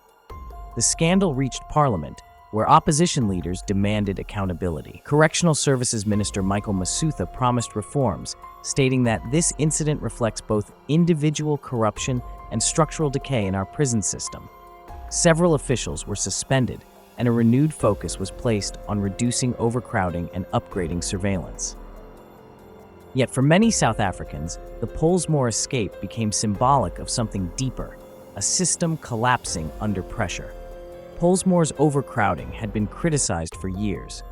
The scandal reached Parliament, where opposition leaders demanded accountability. Correctional Services Minister Michael Masutha promised reforms, stating that this incident reflects both individual corruption and structural decay in our prison system. Several officials were suspended, and a renewed focus was placed on reducing overcrowding and upgrading surveillance. Yet for many South Africans, the Pollsmoor escape became symbolic of something deeper, a system collapsing under pressure. Pollsmoor's overcrowding had been criticized for years.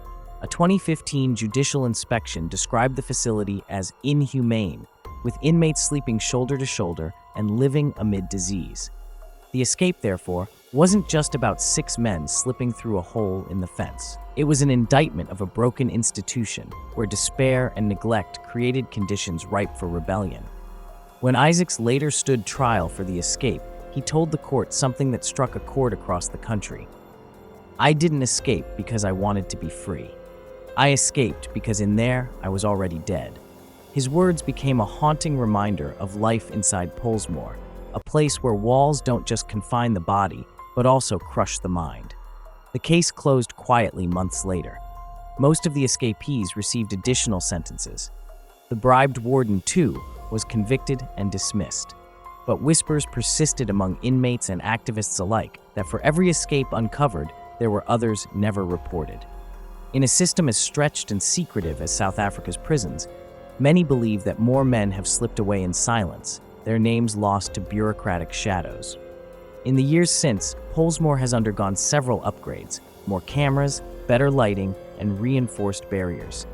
A 2015 judicial inspection described the facility as inhumane, with inmates sleeping shoulder to shoulder and living amid disease. The escape, therefore, wasn't just about 6 men slipping through a hole in the fence. It was an indictment of a broken institution where despair and neglect created conditions ripe for rebellion. When Isaacs later stood trial for the escape, he told the court something that struck a chord across the country. "I didn't escape because I wanted to be free. I escaped because in there I was already dead." His words became a haunting reminder of life inside Pollsmoor, a place where walls don't just confine the body, but also crush the mind. The case closed quietly months later. Most of the escapees received additional sentences. The bribed warden, too, was convicted and dismissed. But whispers persisted among inmates and activists alike that for every escape uncovered, there were others never reported. In a system as stretched and secretive as South Africa's prisons, many believe that more men have slipped away in silence, their names lost to bureaucratic shadows. In the years since, Pollsmoor has undergone several upgrades, more cameras, better lighting, and reinforced barriers.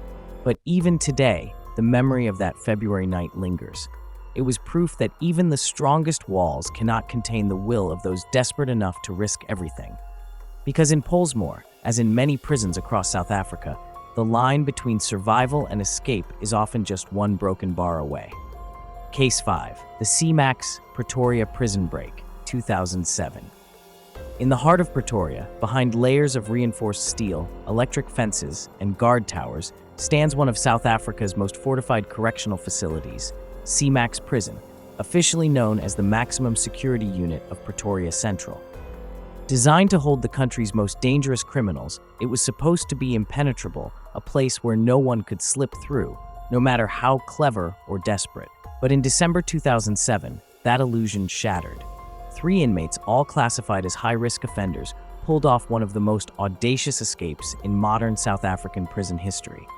But even today, the memory of that February night lingers. It was proof that even the strongest walls cannot contain the will of those desperate enough to risk everything. Because in Pollsmoor, as in many prisons across South Africa, the line between survival and escape is often just one broken bar away. Case 5, the Great Pretoria Prison Break, 2007. In the heart of Pretoria, behind layers of reinforced steel, electric fences, and guard towers, stands one of South Africa's most fortified correctional facilities, Great Prison, officially known as the Maximum Security Unit of Pretoria Central. Designed to hold the country's most dangerous criminals, it was supposed to be impenetrable, a place where no one could slip through, no matter how clever or desperate. But in December 2007, that illusion shattered. 3 inmates, all classified as high-risk offenders, pulled off one of the most audacious escapes in modern South African prison history.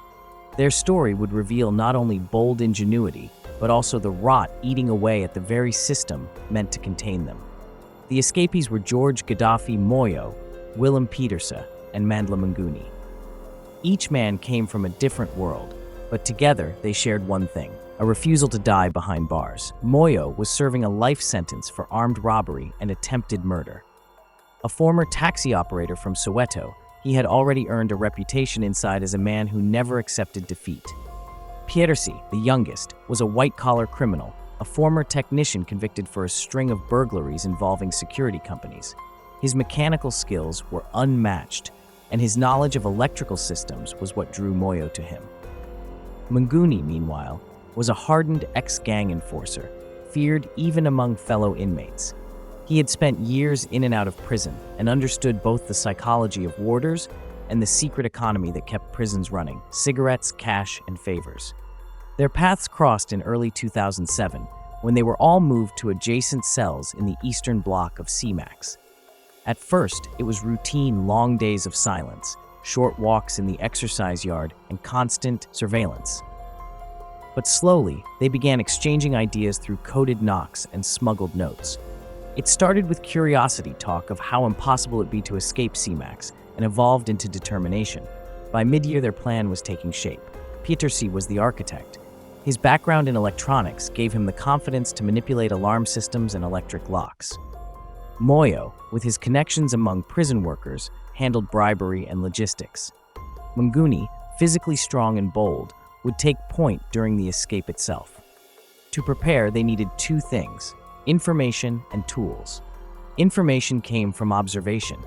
Their story would reveal not only bold ingenuity, but also the rot eating away at the very system meant to contain them. The escapees were George Gaddafi Moyo, Willem Pieterse, and Mandla Mnguni. Each man came from a different world, but together they shared one thing: a refusal to die behind bars. Moyo was serving a life sentence for armed robbery and attempted murder. A former taxi operator from Soweto, he had already earned a reputation inside as a man who never accepted defeat. Pieterse, the youngest, was a white-collar criminal, a former technician convicted for a string of burglaries involving security companies. His mechanical skills were unmatched, and his knowledge of electrical systems was what drew Moyo to him. Mnguni, meanwhile, was a hardened ex-gang enforcer, feared even among fellow inmates. He had spent years in and out of prison and understood both the psychology of warders and the secret economy that kept prisons running: cigarettes, cash, and favors. Their paths crossed in early 2007 when they were all moved to adjacent cells in the eastern block of Great. At first, it was routine long days of silence, short walks in the exercise yard, and constant surveillance. But slowly, they began exchanging ideas through coded knocks and smuggled notes. It started with curiosity talk of how impossible it'd be to escape Great and evolved into determination. By mid-year, their plan was taking shape. Pieterse was the architect. His background in electronics gave him the confidence to manipulate alarm systems and electric locks. Moyo, with his connections among prison workers, handled bribery and logistics. Mnguni, physically strong and bold, would take point during the escape itself. To prepare, they needed two things: information and tools. Information came from observation.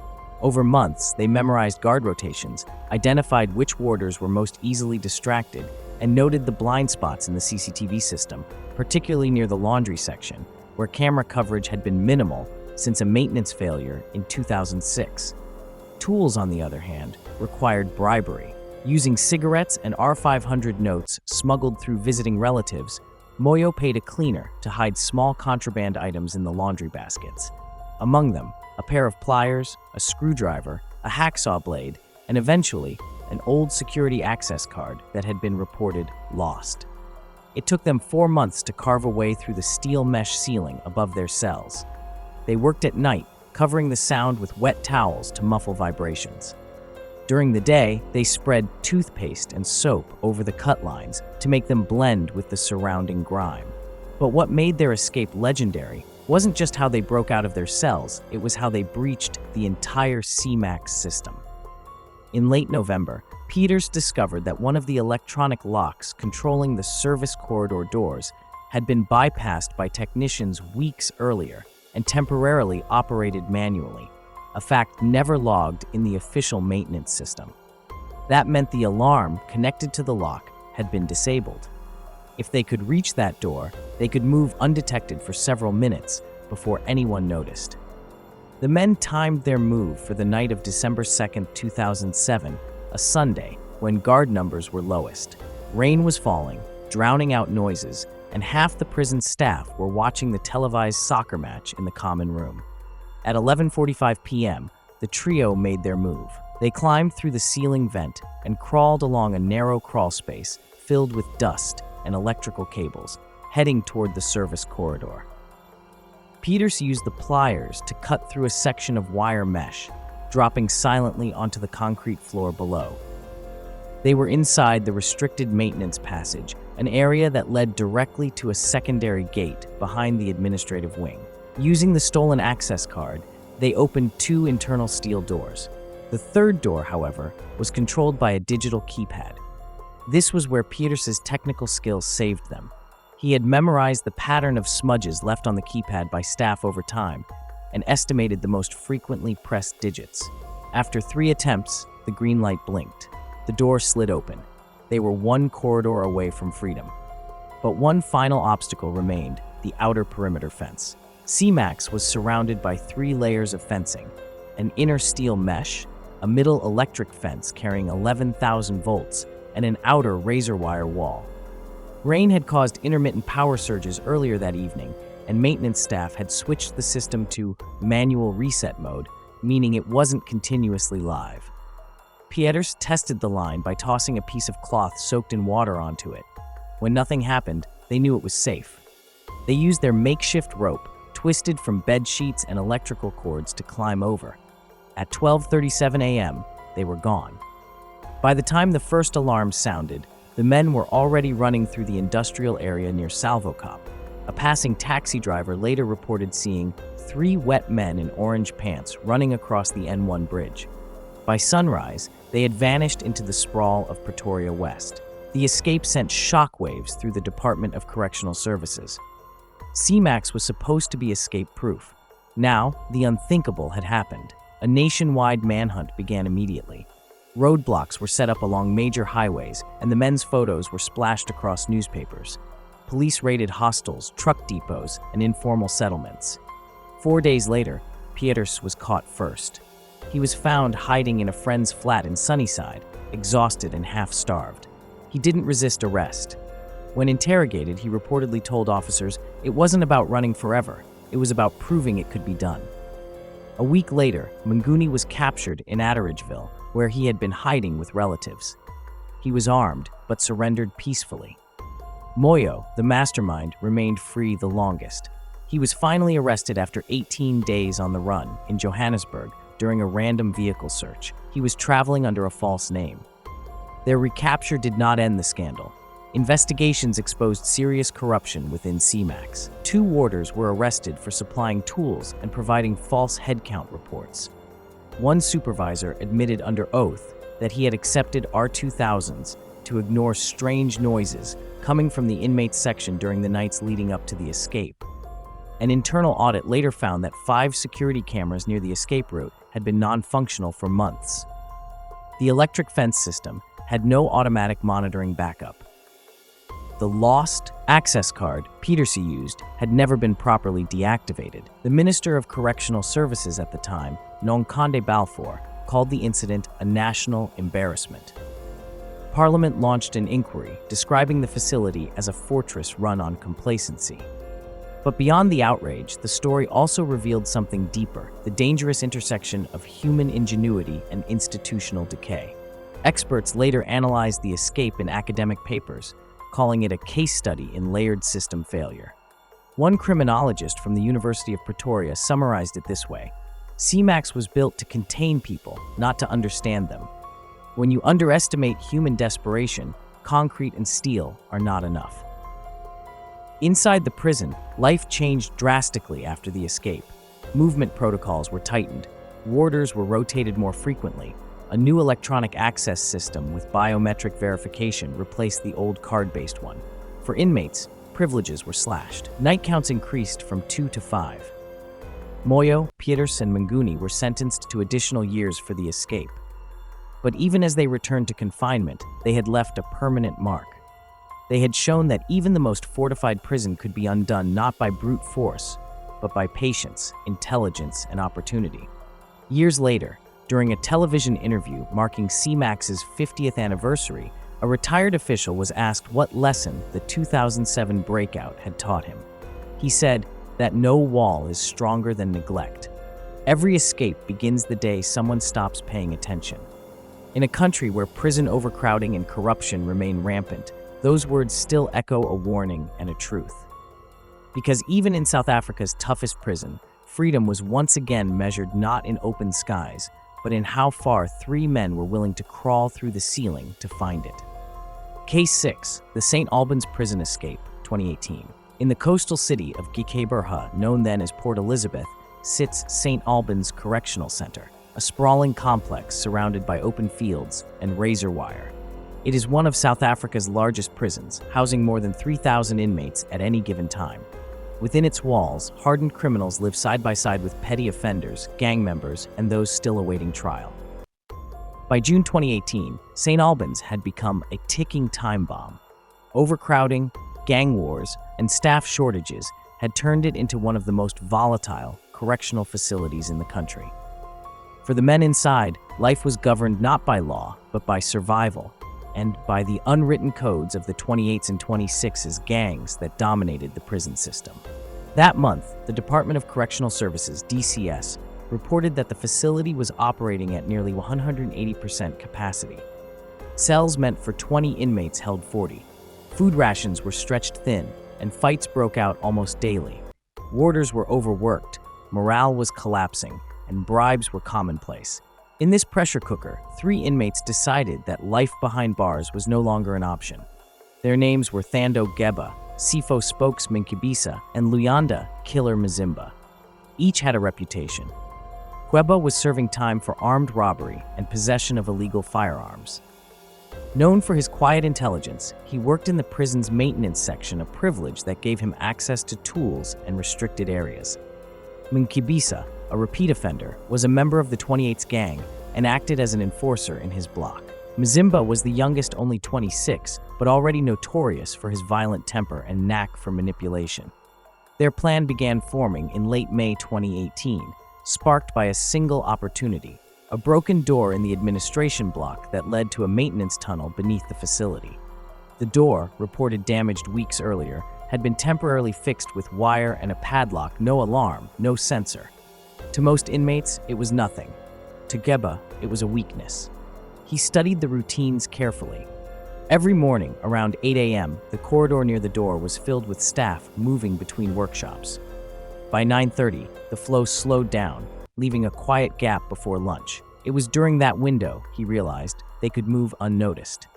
Over months, they memorized guard rotations, identified which warders were most easily distracted, and noted the blind spots in the CCTV system, particularly near the laundry section, where camera coverage had been minimal since a maintenance failure in 2006. Tools, on the other hand, required bribery. Using cigarettes and R500 notes smuggled through visiting relatives, Moyo paid a cleaner to hide small contraband items in the laundry baskets. Among them, a pair of pliers, a screwdriver, a hacksaw blade, and eventually, an old security access card that had been reported lost. It took them 4 months to carve a way through the steel mesh ceiling above their cells. They worked at night, covering the sound with wet towels to muffle vibrations. During the day, they spread toothpaste and soap over the cut lines to make them blend with the surrounding grime. But what made their escape legendary wasn't just how they broke out of their cells, it was how they breached the entire CMAX system. In late November, Peters discovered that one of the electronic locks controlling the service corridor doors had been bypassed by technicians weeks earlier and temporarily operated manually, a fact never logged in the official maintenance system. That meant the alarm connected to the lock had been disabled. If they could reach that door, they could move undetected for several minutes before anyone noticed. The men timed their move for the night of December 2, 2007, a Sunday, when guard numbers were lowest. Rain was falling, drowning out noises, and half the prison staff were watching the televised soccer match in the common room. At 11:45 p.m., the trio made their move. They climbed through the ceiling vent and crawled along a narrow crawl space filled with dust and electrical cables, heading toward the service corridor. Peters used the pliers to cut through a section of wire mesh, dropping silently onto the concrete floor below. They were inside the restricted maintenance passage, an area that led directly to a secondary gate behind the administrative wing. Using the stolen access card, they opened 2 internal steel doors. The third door, however, was controlled by a digital keypad. This was where Peters's technical skills saved them. He had memorized the pattern of smudges left on the keypad by staff over time and estimated the most frequently pressed digits. After 3 attempts, the green light blinked. The door slid open. They were 1 corridor away from freedom. But one final obstacle remained: the outer perimeter fence. CMAX was surrounded by 3 layers of fencing: an inner steel mesh, a middle electric fence carrying 11,000 volts, and an outer razor wire wall. Rain had caused intermittent power surges earlier that evening, and maintenance staff had switched the system to manual reset mode, meaning it wasn't continuously live. Peters tested the line by tossing a piece of cloth soaked in water onto it. When nothing happened, they knew it was safe. They used their makeshift rope, twisted from bed sheets and electrical cords, to climb over. At 12:37 a.m., they were gone. By the time the first alarm sounded, the men were already running through the industrial area near Salvocop. A passing taxi driver later reported seeing 3 wet men in orange pants running across the N1 bridge. By sunrise, they had vanished into the sprawl of Pretoria West. The escape sent shockwaves through the Department of Correctional Services. CMAX was supposed to be escape-proof. Now, the unthinkable had happened. A nationwide manhunt began immediately. Roadblocks were set up along major highways, and the men's photos were splashed across newspapers. Police raided hostels, truck depots, and informal settlements. 4 days later, Peters was caught first. He was found hiding in a friend's flat in Sunnyside, exhausted and half-starved. He didn't resist arrest. When interrogated, he reportedly told officers it wasn't about running forever, it was about proving it could be done. A week later, Mnguni was captured in Atteridgeville, where he had been hiding with relatives. He was armed, but surrendered peacefully. Moyo, the mastermind, remained free the longest. He was finally arrested after 18 days on the run in Johannesburg during a random vehicle search. He was traveling under a false name. Their recapture did not end the scandal. Investigations exposed serious corruption within CMAX. 2 warders were arrested for supplying tools and providing false headcount reports. One supervisor admitted under oath that he had accepted R2000s to ignore strange noises coming from the inmates section during the nights leading up to the escape. An internal audit later found that 5 security cameras near the escape route had been non-functional for months. The electric fence system had no automatic monitoring backup. The lost access card Pieterse used had never been properly deactivated. The Minister of Correctional Services at the time, Nonkonde Balfour, called the incident a national embarrassment. Parliament launched an inquiry describing the facility as a fortress run on complacency. But beyond the outrage, the story also revealed something deeper, the dangerous intersection of human ingenuity and institutional decay. Experts later analyzed the escape in academic papers, calling it a case study in layered system failure. One criminologist from the University of Pretoria summarized it this way: CMAX was built to contain people, not to understand them. When you underestimate human desperation, concrete and steel are not enough. Inside the prison, life changed drastically after the escape. Movement protocols were tightened, warders were rotated more frequently, a new electronic access system with biometric verification replaced the old card-based one. For inmates, privileges were slashed. Night counts increased from 2 to 5. Moyo, Pieterse, and Manguni were sentenced to additional years for the escape. But even as they returned to confinement, they had left a permanent mark. They had shown that even the most fortified prison could be undone not by brute force, but by patience, intelligence, and opportunity. Years later, during a television interview marking CMAX's 50th anniversary, a retired official was asked what lesson the 2007 Breakout had taught him. He said that no wall is stronger than neglect. Every escape begins the day someone stops paying attention. In a country where prison overcrowding and corruption remain rampant, those words still echo a warning and a truth. Because even in South Africa's toughest prison, freedom was once again measured not in open skies, but in how far 3 men were willing to crawl through the ceiling to find it. Case 6, the St. Albans Prison Escape, 2018. In the coastal city of Gqeberha, known then as Port Elizabeth, sits St. Albans Correctional Center, a sprawling complex surrounded by open fields and razor wire. It is one of South Africa's largest prisons, housing more than 3,000 inmates at any given time. Within its walls, hardened criminals live side by side with petty offenders, gang members, and those still awaiting trial. By June 2018, St. Albans had become a ticking time bomb. Overcrowding, gang wars, and staff shortages had turned it into one of the most volatile correctional facilities in the country. For the men inside, life was governed not by law, but by survival, and by the unwritten codes of the 28s and 26s gangs that dominated the prison system. That month, the Department of Correctional Services, DCS, reported that the facility was operating at nearly 180% capacity. Cells meant for 20 inmates held 40. Food rations were stretched thin, and fights broke out almost daily. Warders were overworked, morale was collapsing, and bribes were commonplace. In this pressure cooker, 3 inmates decided that life behind bars was no longer an option. Their names were Thando Geba, Sifo spokesman Kibisa, and Luyanda, Killer Mzimba. Each had a reputation. Geba was serving time for armed robbery and possession of illegal firearms. Known for his quiet intelligence, he worked in the prison's maintenance section, a privilege that gave him access to tools and restricted areas. Mkibisa, a repeat offender, was a member of the 28's gang and acted as an enforcer in his block. Mzimba was the youngest, only 26, but already notorious for his violent temper and knack for manipulation. Their plan began forming in late May 2018, sparked by a single opportunity: a broken door in the administration block that led to a maintenance tunnel beneath the facility. The door, reported damaged weeks earlier, had been temporarily fixed with wire and a padlock, no alarm, no sensor. To most inmates, it was nothing. To Geba, it was a weakness. He studied the routines carefully. Every morning, around 8 a.m., the corridor near the door was filled with staff moving between workshops. By 9:30, the flow slowed down, leaving a quiet gap before lunch. It was during that window, he realized, they could move unnoticed.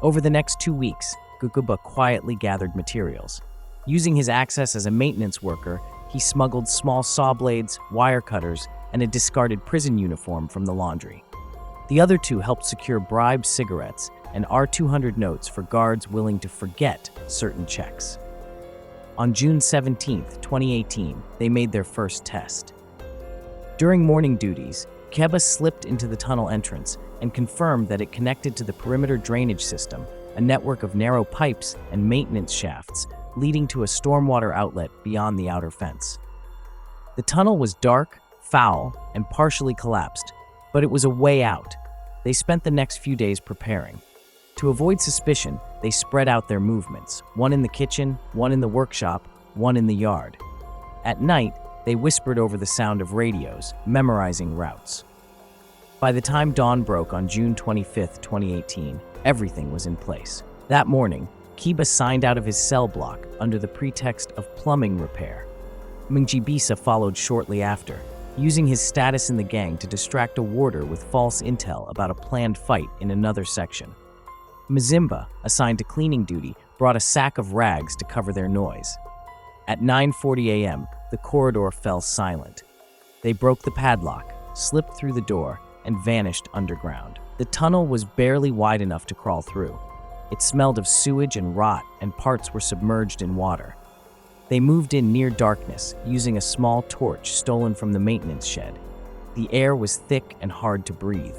Over the next 2 weeks, Gukuba quietly gathered materials. Using his access as a maintenance worker, he smuggled small saw blades, wire cutters, and a discarded prison uniform from the laundry. The other two helped secure bribed cigarettes and R200 notes for guards willing to forget certain checks. On June 17, 2018, they made their first test. During morning duties, Keba slipped into the tunnel entrance and confirmed that it connected to the perimeter drainage system, a network of narrow pipes and maintenance shafts leading to a stormwater outlet beyond the outer fence. The tunnel was dark, foul, and partially collapsed, but it was a way out. They spent the next few days preparing. To avoid suspicion, they spread out their movements, one in the kitchen, one in the workshop, one in the yard. At night, they whispered over the sound of radios, memorizing routes. By the time dawn broke on June 25, 2018, everything was in place. That morning, Keba signed out of his cell block under the pretext of plumbing repair. Mungibisa followed shortly after, using his status in the gang to distract a warder with false intel about a planned fight in another section. Mzimba, assigned to cleaning duty, brought a sack of rags to cover their noise. At 9:40 a.m., the corridor fell silent. They broke the padlock, slipped through the door, and vanished underground. The tunnel was barely wide enough to crawl through. It smelled of sewage and rot, and parts were submerged in water. They moved in near darkness, using a small torch stolen from the maintenance shed. The air was thick and hard to breathe.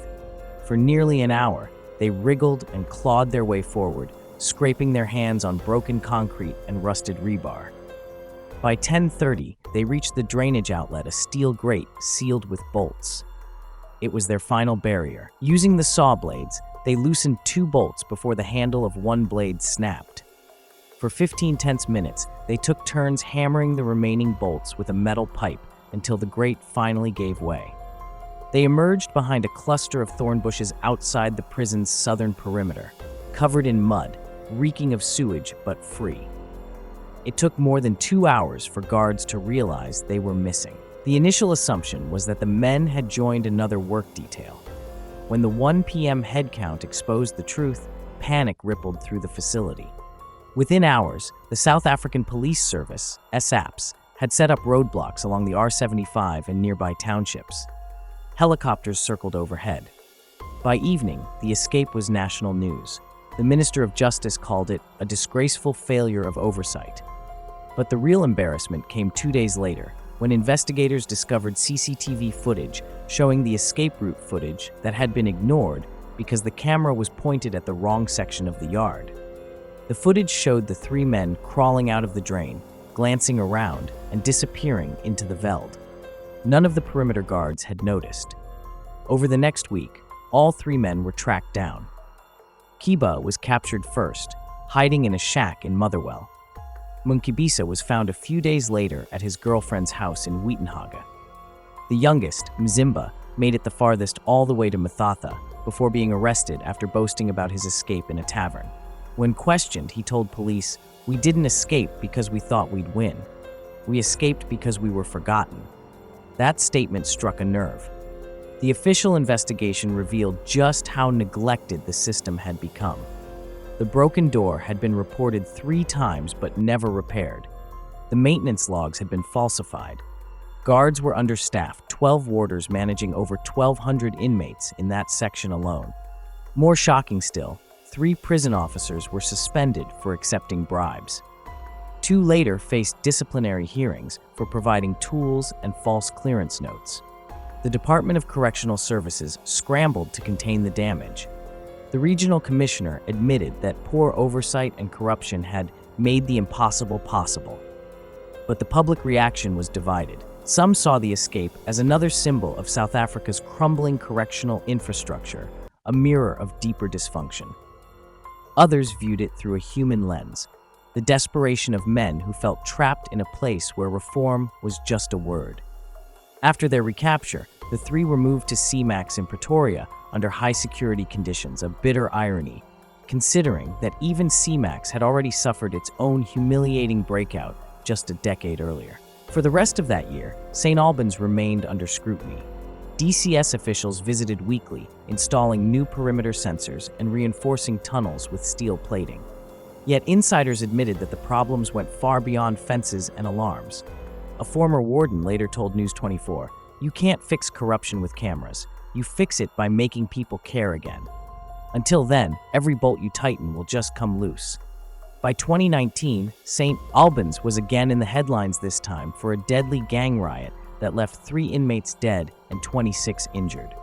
For nearly an hour, they wriggled and clawed their way forward, scraping their hands on broken concrete and rusted rebar. By 10:30, they reached the drainage outlet, a steel grate sealed with bolts. It was their final barrier. Using the saw blades, they loosened 2 bolts before the handle of one blade snapped. For 15 tense minutes, they took turns hammering the remaining bolts with a metal pipe until the grate finally gave way. They emerged behind a cluster of thorn bushes outside the prison's southern perimeter, covered in mud, reeking of sewage but free. It took more than 2 hours for guards to realize they were missing. The initial assumption was that the men had joined another work detail. When the 1 p.m. head count exposed the truth, panic rippled through the facility. Within hours, the South African Police Service, SAPS, had set up roadblocks along the R75 and nearby townships. Helicopters circled overhead. By evening, the escape was national news. The Minister of Justice called it a disgraceful failure of oversight. But the real embarrassment came 2 days later, when investigators discovered CCTV footage showing the escape route footage that had been ignored because the camera was pointed at the wrong section of the yard. The footage showed the 3 men crawling out of the drain, glancing around, and disappearing into the veld. None of the perimeter guards had noticed. Over the next week, all 3 men were tracked down. Keba was captured first, hiding in a shack in Motherwell. Mungibisa was found a few days later at his girlfriend's house in Uitenhage. The youngest, Mzimba, made it the farthest all the way to Mathatha before being arrested after boasting about his escape in a tavern. When questioned, he told police, "We didn't escape because we thought we'd win. We escaped because we were forgotten." That statement struck a nerve. The official investigation revealed just how neglected the system had become. The broken door had been reported 3 times but never repaired. The maintenance logs had been falsified. Guards were understaffed, 12 warders managing over 1,200 inmates in that section alone. More shocking still, 3 prison officers were suspended for accepting bribes. 2 later faced disciplinary hearings for providing tools and false clearance notes. The Department of Correctional Services scrambled to contain the damage. The regional commissioner admitted that poor oversight and corruption had made the impossible possible. But the public reaction was divided. Some saw the escape as another symbol of South Africa's crumbling correctional infrastructure, a mirror of deeper dysfunction. Others viewed it through a human lens, the desperation of men who felt trapped in a place where reform was just a word. After their recapture, the 3 were moved to CMAX in Pretoria under high-security conditions, a bitter irony, considering that even CMAX had already suffered its own humiliating breakout just a decade earlier. For the rest of that year, St. Albans remained under scrutiny. DCS officials visited weekly, installing new perimeter sensors and reinforcing tunnels with steel plating. Yet insiders admitted that the problems went far beyond fences and alarms. A former warden later told News 24, "You can't fix corruption with cameras. You fix it by making people care again. Until then, every bolt you tighten will just come loose." By 2019, St. Albans was again in the headlines, this time for a deadly gang riot that left 3 inmates dead and 26 injured.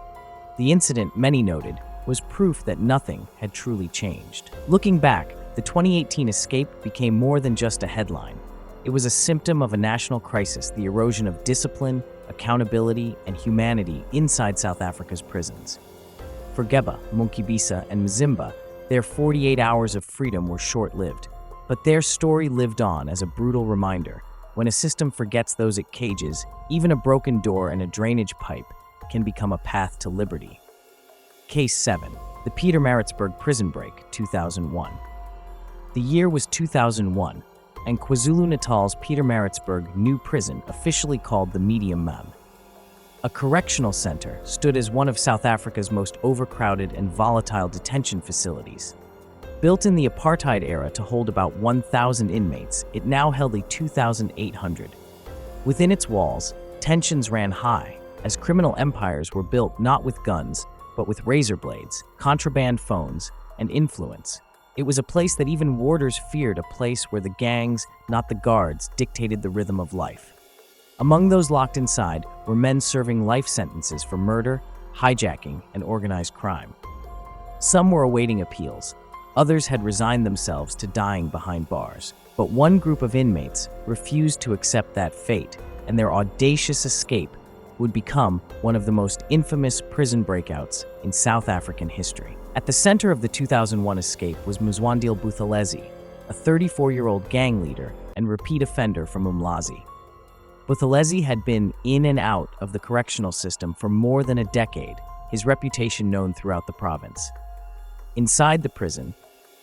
The incident, many noted, was proof that nothing had truly changed. Looking back, the 2018 escape became more than just a headline. It was a symptom of a national crisis, the erosion of discipline, accountability, and humanity inside South Africa's prisons. For Geba, Munkibisa, and Mzimba, their 48 hours of freedom were short-lived, but their story lived on as a brutal reminder. When a system forgets those it cages, even a broken door and a drainage pipe can become a path to liberty. Case 7. The Pietermaritzburg Prison Break, 2001. The year was 2001, and KwaZulu-Natal's Pietermaritzburg new prison, officially called the Medium Mam, a correctional center, stood as one of South Africa's most overcrowded and volatile detention facilities. Built in the apartheid era to hold about 1,000 inmates, it now held 2,800. Within its walls, tensions ran high, as criminal empires were built not with guns, but with razor blades, contraband phones, and influence. It was a place that even warders feared, a place where the gangs, not the guards, dictated the rhythm of life. Among those locked inside were men serving life sentences for murder, hijacking, and organized crime. Some were awaiting appeals. Others had resigned themselves to dying behind bars. But one group of inmates refused to accept that fate, and their audacious escape would become one of the most infamous prison breakouts in South African history. At the center of the 2001 escape was Mzwandile Buthelezi, a 34-year-old gang leader and repeat offender from Umlazi. Buthelezi had been in and out of the correctional system for more than a decade, his reputation known throughout the province. Inside the prison,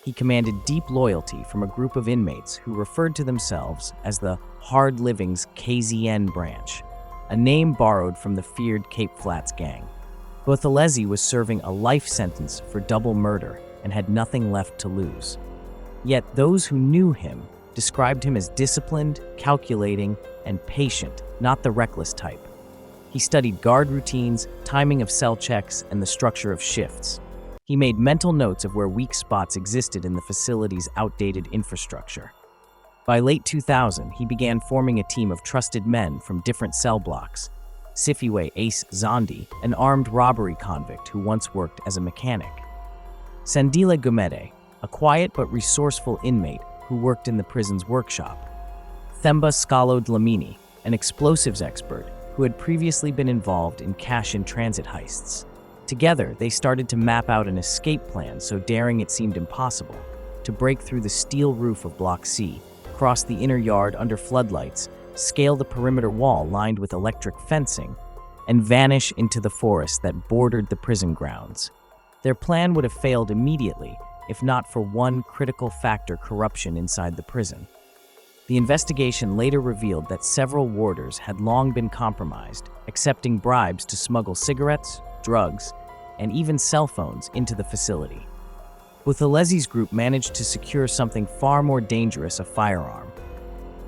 he commanded deep loyalty from a group of inmates who referred to themselves as the Hard Living's KZN branch, a name borrowed from the feared Cape Flats gang. Buthelezi was serving a life sentence for double murder and had nothing left to lose. Yet those who knew him described him as disciplined, calculating, and patient, not the reckless type. He studied guard routines, timing of cell checks, and the structure of shifts. He made mental notes of where weak spots existed in the facility's outdated infrastructure. By late 2000, he began forming a team of trusted men from different cell blocks. Sifiwe Ace Zondi, an armed robbery convict who once worked as a mechanic. Sandile Gumede, a quiet but resourceful inmate who worked in the prison's workshop. Themba Scalo Dlamini, an explosives expert who had previously been involved in cash-in-transit heists. Together, they started to map out an escape plan so daring it seemed impossible, to break through the steel roof of Block C, cross the inner yard under floodlights, scale the perimeter wall lined with electric fencing, and vanish into the forest that bordered the prison grounds. Their plan would have failed immediately if not for one critical factor: corruption inside the prison. The investigation later revealed that several warders had long been compromised, accepting bribes to smuggle cigarettes, drugs, and even cell phones into the facility. Buthelezi's group managed to secure something far more dangerous: a firearm.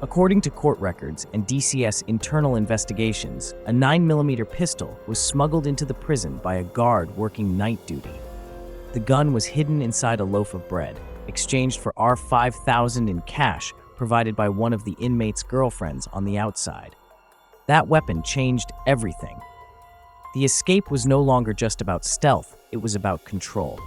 According to court records and DCS internal investigations, a 9mm pistol was smuggled into the prison by a guard working night duty. The gun was hidden inside a loaf of bread, exchanged for R5,000 in cash provided by one of the inmates' girlfriends on the outside. That weapon changed everything. The escape was no longer just about stealth, it was about control.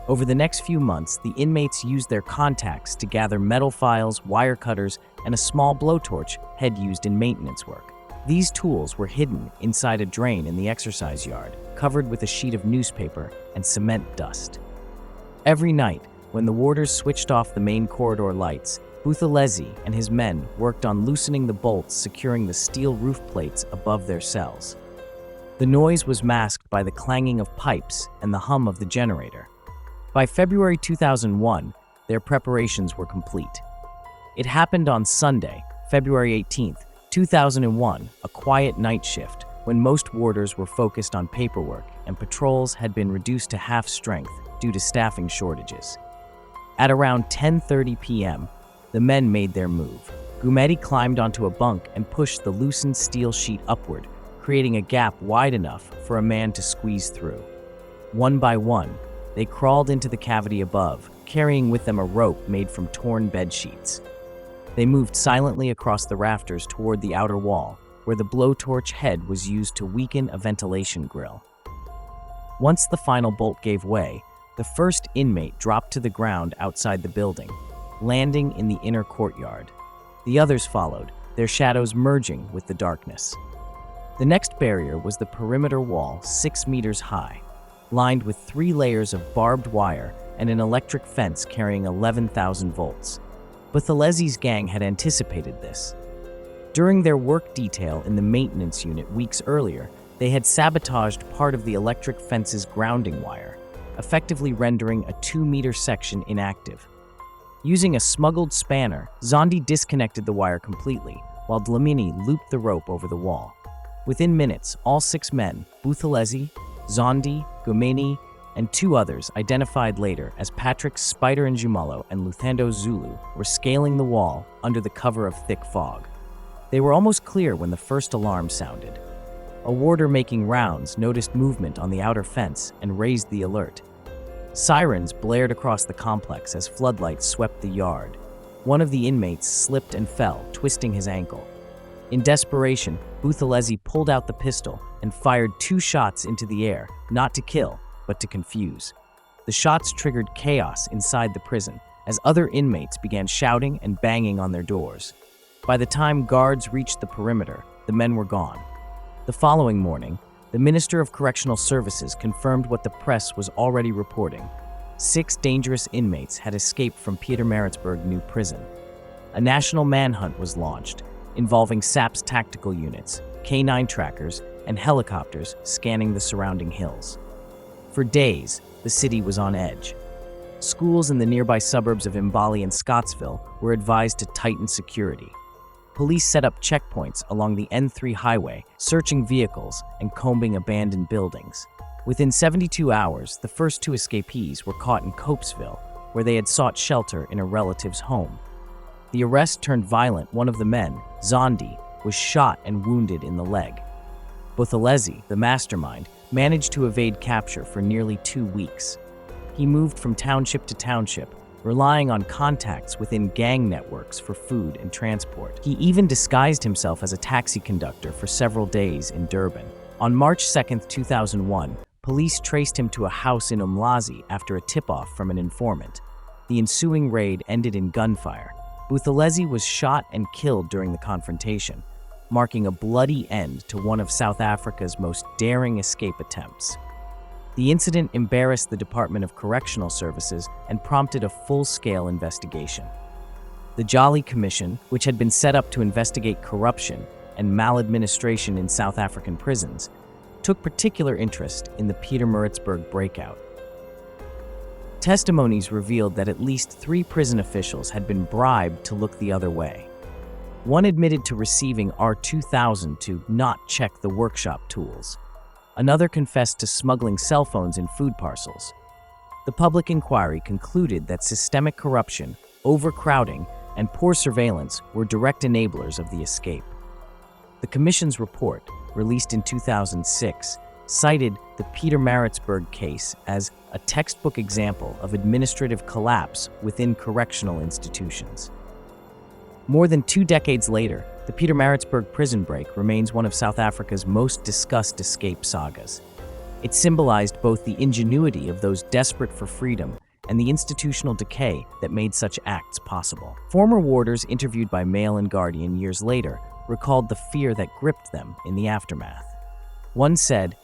Over the next few months, the inmates used their contacts to gather metal files, wire cutters, and a small blowtorch head used in maintenance work. These tools were hidden inside a drain in the exercise yard, covered with a sheet of newspaper and cement dust. Every night, when the warders switched off the main corridor lights, Buthelezi and his men worked on loosening the bolts securing the steel roof plates above their cells. The noise was masked by the clanging of pipes and the hum of the generator. By February 2001, their preparations were complete. It happened on Sunday, February 18th, 2001, a quiet night shift, when most warders were focused on paperwork and patrols had been reduced to half strength due to staffing shortages. At around 10:30 p.m., the men made their move. Gumedi climbed onto a bunk and pushed the loosened steel sheet upward, creating a gap wide enough for a man to squeeze through. One by one, they crawled into the cavity above, carrying with them a rope made from torn bed sheets. They moved silently across the rafters toward the outer wall, where the blowtorch head was used to weaken a ventilation grill. Once the final bolt gave way, the first inmate dropped to the ground outside the building, landing in the inner courtyard. The others followed, their shadows merging with the darkness. The next barrier was the perimeter wall, 6 meters high, lined with 3 layers of barbed wire and an electric fence carrying 11,000 volts. Buthelezzi's gang had anticipated this. During their work detail in the maintenance unit weeks earlier, they had sabotaged part of the electric fence's grounding wire, effectively rendering a 2-meter section inactive. Using a smuggled spanner, Zondi disconnected the wire completely, while Dlamini looped the rope over the wall. Within minutes, all 6 men, Buthelezi, Zondi, Gumeni, and 2 others, identified later as Patrick Spider and Jumalo and Luthando Zulu, were scaling the wall under the cover of thick fog. They were almost clear when the first alarm sounded. A warder making rounds noticed movement on the outer fence and raised the alert. Sirens blared across the complex as floodlights swept the yard. One of the inmates slipped and fell, twisting his ankle. In desperation, Buthelezi pulled out the pistol and fired 2 shots into the air, not to kill, but to confuse. The shots triggered chaos inside the prison as other inmates began shouting and banging on their doors. By the time guards reached the perimeter, the men were gone. The following morning, the Minister of Correctional Services confirmed what the press was already reporting. 6 dangerous inmates had escaped from Pietermaritzburg New Prison. A national manhunt was launched, involving SAP's tactical units, K9 trackers, and helicopters scanning the surrounding hills. For days, the city was on edge. Schools in the nearby suburbs of Mbali and Scottsville were advised to tighten security. Police set up checkpoints along the N3 highway, searching vehicles and combing abandoned buildings. Within 72 hours, the first 2 escapees were caught in Kokstad, where they had sought shelter in a relative's home. The arrest turned violent. One of the men, Zondi, was shot and wounded in the leg. Buthelezi, the mastermind, managed to evade capture for nearly 2 weeks. He moved from township to township, relying on contacts within gang networks for food and transport. He even disguised himself as a taxi conductor for several days in Durban. On March 2, 2001, police traced him to a house in Umlazi after a tip-off from an informant. The ensuing raid ended in gunfire. Buthelezi was shot and killed during the confrontation, marking a bloody end to one of South Africa's most daring escape attempts. The incident embarrassed the Department of Correctional Services and prompted a full-scale investigation. The Jolly Commission, which had been set up to investigate corruption and maladministration in South African prisons, took particular interest in the Pietermaritzburg breakout. Testimonies revealed that at least 3 prison officials had been bribed to look the other way. One admitted to receiving R2000 to not check the workshop tools. Another confessed to smuggling cell phones in food parcels. The public inquiry concluded that systemic corruption, overcrowding, and poor surveillance were direct enablers of the escape. The Commission's report, released in 2006, cited the Pietermaritzburg case as a textbook example of administrative collapse within correctional institutions. More than 2 decades later, the Pietermaritzburg prison break remains one of South Africa's most discussed escape sagas. It symbolized both the ingenuity of those desperate for freedom and the institutional decay that made such acts possible. Former warders interviewed by Mail and Guardian years later recalled the fear that gripped them in the aftermath. One said,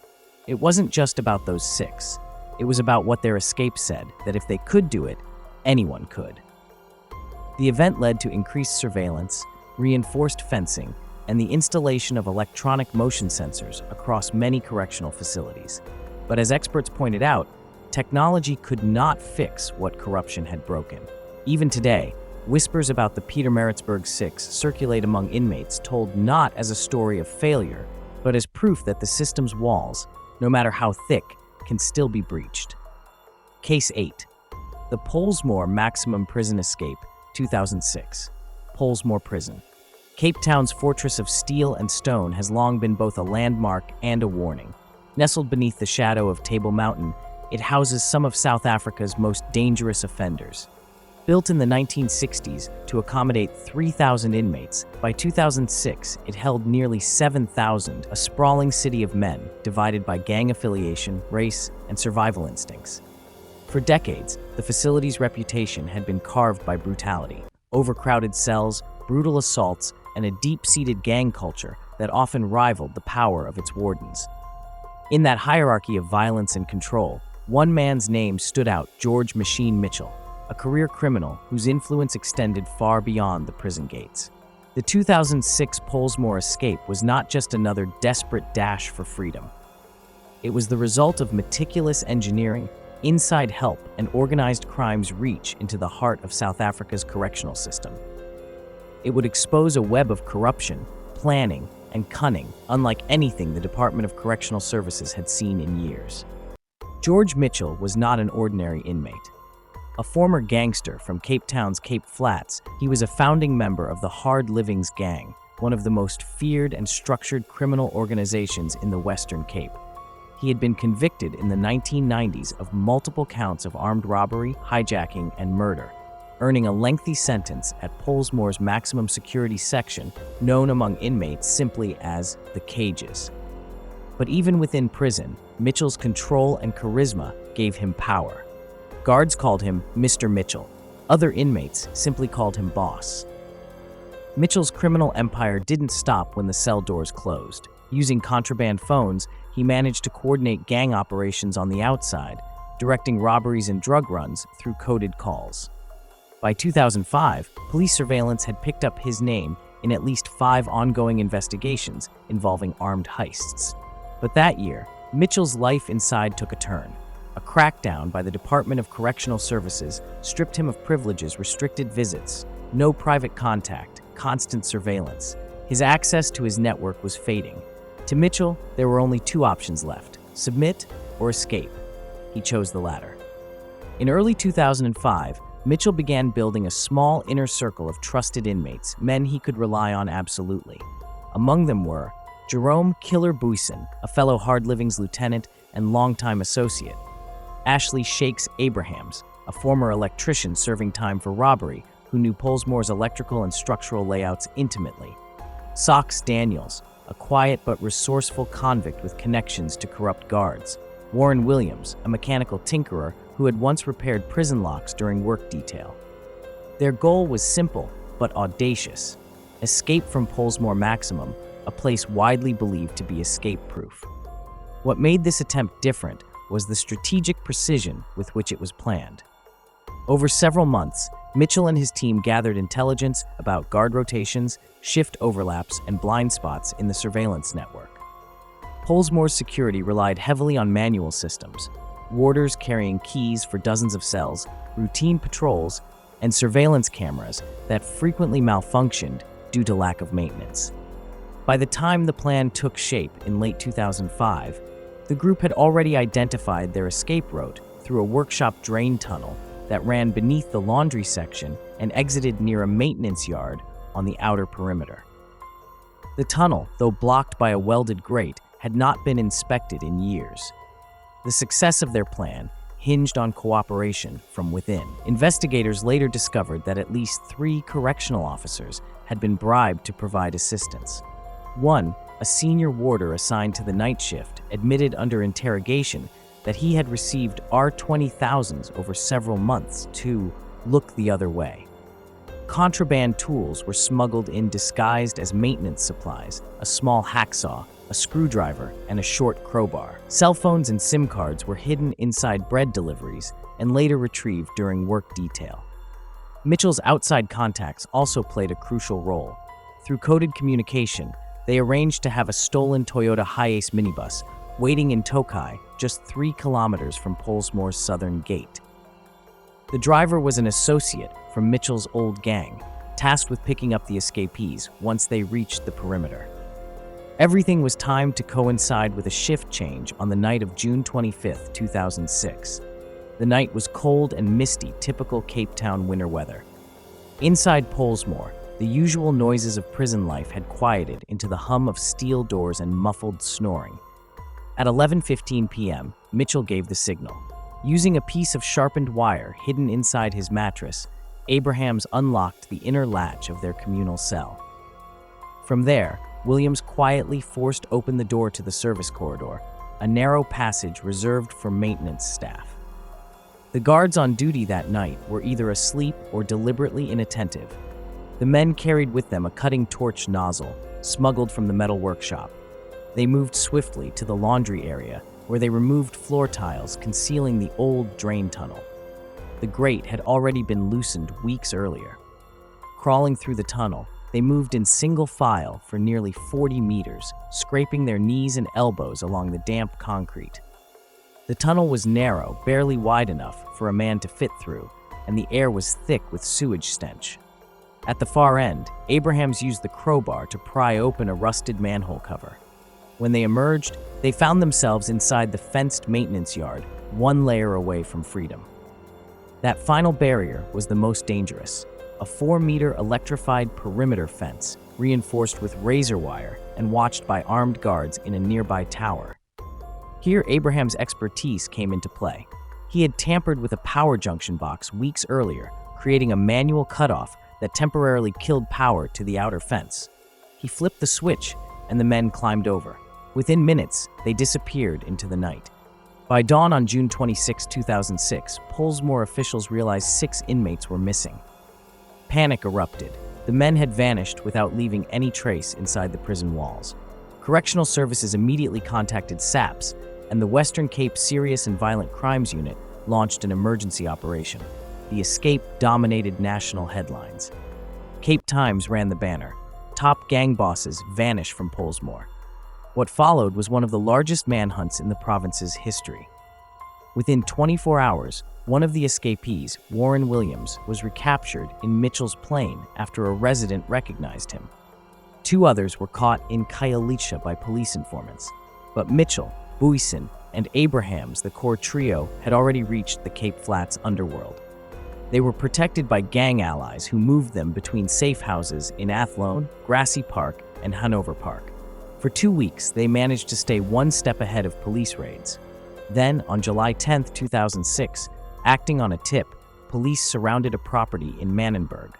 "It wasn't just about those 6. It was about what their escape said, that if they could do it, anyone could." The event led to increased surveillance, reinforced fencing, and the installation of electronic motion sensors across many correctional facilities. But as experts pointed out, technology could not fix what corruption had broken. Even today, whispers about the Pietermaritzburg 6 circulate among inmates, told not as a story of failure, but as proof that the system's walls, no matter how thick, can still be breached. Case 8. The Pollsmoor Maximum Prison Escape, 2006. Pollsmoor Prison. Cape Town's fortress of steel and stone has long been both a landmark and a warning. Nestled beneath the shadow of Table Mountain, it houses some of South Africa's most dangerous offenders. Built in the 1960s to accommodate 3,000 inmates, by 2006 it held nearly 7,000, a sprawling city of men divided by gang affiliation, race, and survival instincts. For decades, the facility's reputation had been carved by brutality, overcrowded cells, brutal assaults, and a deep-seated gang culture that often rivaled the power of its wardens. In that hierarchy of violence and control, one man's name stood out: George "Machine" Mitchell, a career criminal whose influence extended far beyond the prison gates. The 2006 Pollsmoor escape was not just another desperate dash for freedom. It was the result of meticulous engineering, inside help, and organized crime's reach into the heart of South Africa's correctional system. It would expose a web of corruption, planning, and cunning unlike anything the Department of Correctional Services had seen in years. George Mitchell was not an ordinary inmate. A former gangster from Cape Town's Cape Flats, he was a founding member of the Hard Livings Gang, one of the most feared and structured criminal organizations in the Western Cape. He had been convicted in the 1990s of multiple counts of armed robbery, hijacking, and murder, earning a lengthy sentence at Pollsmoor's maximum security section, known among inmates simply as the cages. But even within prison, Mitchell's control and charisma gave him power. Guards called him Mr. Mitchell. Other inmates simply called him Boss. Mitchell's criminal empire didn't stop when the cell doors closed. Using contraband phones, he managed to coordinate gang operations on the outside, directing robberies and drug runs through coded calls. By 2005, police surveillance had picked up his name in at least 5 ongoing investigations involving armed heists. But that year, Mitchell's life inside took a turn. A crackdown by the Department of Correctional Services stripped him of privileges, restricted visits, no private contact, constant surveillance. His access to his network was fading. To Mitchell, there were only 2 options left: submit or escape. He chose the latter. In early 2005, Mitchell began building a small inner circle of trusted inmates, men he could rely on absolutely. Among them were Jerome "Killer" Buysen, a fellow Hard Livings lieutenant and longtime associate; Ashley "Shakes" Abrahams, a former electrician serving time for robbery who knew Pollsmoor's electrical and structural layouts intimately; Socks Daniels, a quiet but resourceful convict with connections to corrupt guards; Warren Williams, a mechanical tinkerer who had once repaired prison locks during work detail. Their goal was simple but audacious: escape from Pollsmoor Maximum, a place widely believed to be escape-proof. What made this attempt different was the strategic precision with which it was planned. Over several months, Mitchell and his team gathered intelligence about guard rotations, shift overlaps, and blind spots in the surveillance network. Pollsmoor's security relied heavily on manual systems: warders carrying keys for dozens of cells, routine patrols, and surveillance cameras that frequently malfunctioned due to lack of maintenance. By the time the plan took shape in late 2005, the group had already identified their escape route through a workshop drain tunnel that ran beneath the laundry section and exited near a maintenance yard on the outer perimeter. The tunnel, though blocked by a welded grate, had not been inspected in years. The success of their plan hinged on cooperation from within. Investigators later discovered that at least 3 correctional officers had been bribed to provide assistance. One, a senior warder assigned to the night shift, admitted under interrogation that he had received R20,000s over several months to look the other way. Contraband tools were smuggled in disguised as maintenance supplies: a small hacksaw, a screwdriver, and a short crowbar. Cell phones and SIM cards were hidden inside bread deliveries and later retrieved during work detail. Mitchell's outside contacts also played a crucial role. Through coded communication, they arranged to have a stolen Toyota Hiace minibus waiting in Tokai, just 3 kilometers from Pollsmoor's southern gate. The driver was an associate from Mitchell's old gang, tasked with picking up the escapees once they reached the perimeter. Everything was timed to coincide with a shift change on the night of June 25, 2006. The night was cold and misty, typical Cape Town winter weather. Inside Pollsmoor, the usual noises of prison life had quieted into the hum of steel doors and muffled snoring. At 11:15 p.m., Mitchell gave the signal. Using a piece of sharpened wire hidden inside his mattress, Abrahams unlocked the inner latch of their communal cell. From there, Williams quietly forced open the door to the service corridor, a narrow passage reserved for maintenance staff. The guards on duty that night were either asleep or deliberately inattentive. The men carried with them a cutting torch nozzle, smuggled from the metal workshop. They moved swiftly to the laundry area, where they removed floor tiles concealing the old drain tunnel. The grate had already been loosened weeks earlier. Crawling through the tunnel, they moved in single file for nearly 40 meters, scraping their knees and elbows along the damp concrete. The tunnel was narrow, barely wide enough for a man to fit through, and the air was thick with sewage stench. At the far end, Abrahams used the crowbar to pry open a rusted manhole cover. When they emerged, they found themselves inside the fenced maintenance yard, one layer away from freedom. That final barrier was the most dangerous, a 4-meter electrified perimeter fence, reinforced with razor wire and watched by armed guards in a nearby tower. Here, Abraham's expertise came into play. He had tampered with a power junction box weeks earlier, creating a manual cutoff that temporarily killed power to the outer fence. He flipped the switch, and the men climbed over. Within minutes, they disappeared into the night. By dawn on June 26, 2006, Pollsmoor officials realized 6 inmates were missing. Panic erupted. The men had vanished without leaving any trace inside the prison walls. Correctional Services immediately contacted SAPS, and the Western Cape Serious and Violent Crimes Unit launched an emergency operation. The escape dominated national headlines. Cape Times ran the banner. Top gang bosses vanish from Pollsmoor. What followed was one of the largest manhunts in the province's history. Within 24 hours, one of the escapees, Warren Williams, was recaptured in Mitchell's plane after a resident recognized him. 2 others were caught in Khayelitsha by police informants. But Mitchell, Boysen, and Abrahams, the core trio, had already reached the Cape Flats underworld. They were protected by gang allies who moved them between safe houses in Athlone, Grassy Park, and Hanover Park. For 2 weeks, they managed to stay one step ahead of police raids. Then, on July 10, 2006, acting on a tip, police surrounded a property in Manenberg.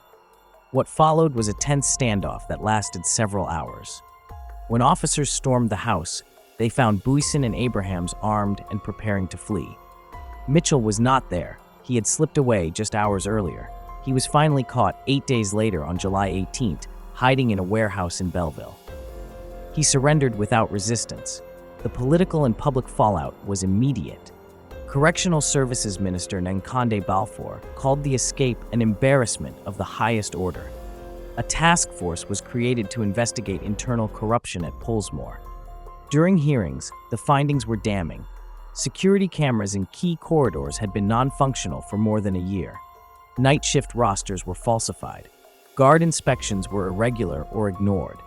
What followed was a tense standoff that lasted several hours. When officers stormed the house, they found Boysen and Abrahams armed and preparing to flee. Mitchell was not there. He had slipped away just hours earlier. He was finally caught 8 days later on July 18th, hiding in a warehouse in Belleville. He surrendered without resistance. The political and public fallout was immediate. Correctional Services Minister Nkande Balfour called the escape an embarrassment of the highest order. A task force was created to investigate internal corruption at Pollsmoor. During hearings, the findings were damning. Security cameras in key corridors had been non-functional for more than a year. Night shift rosters were falsified. Guard inspections were irregular or ignored.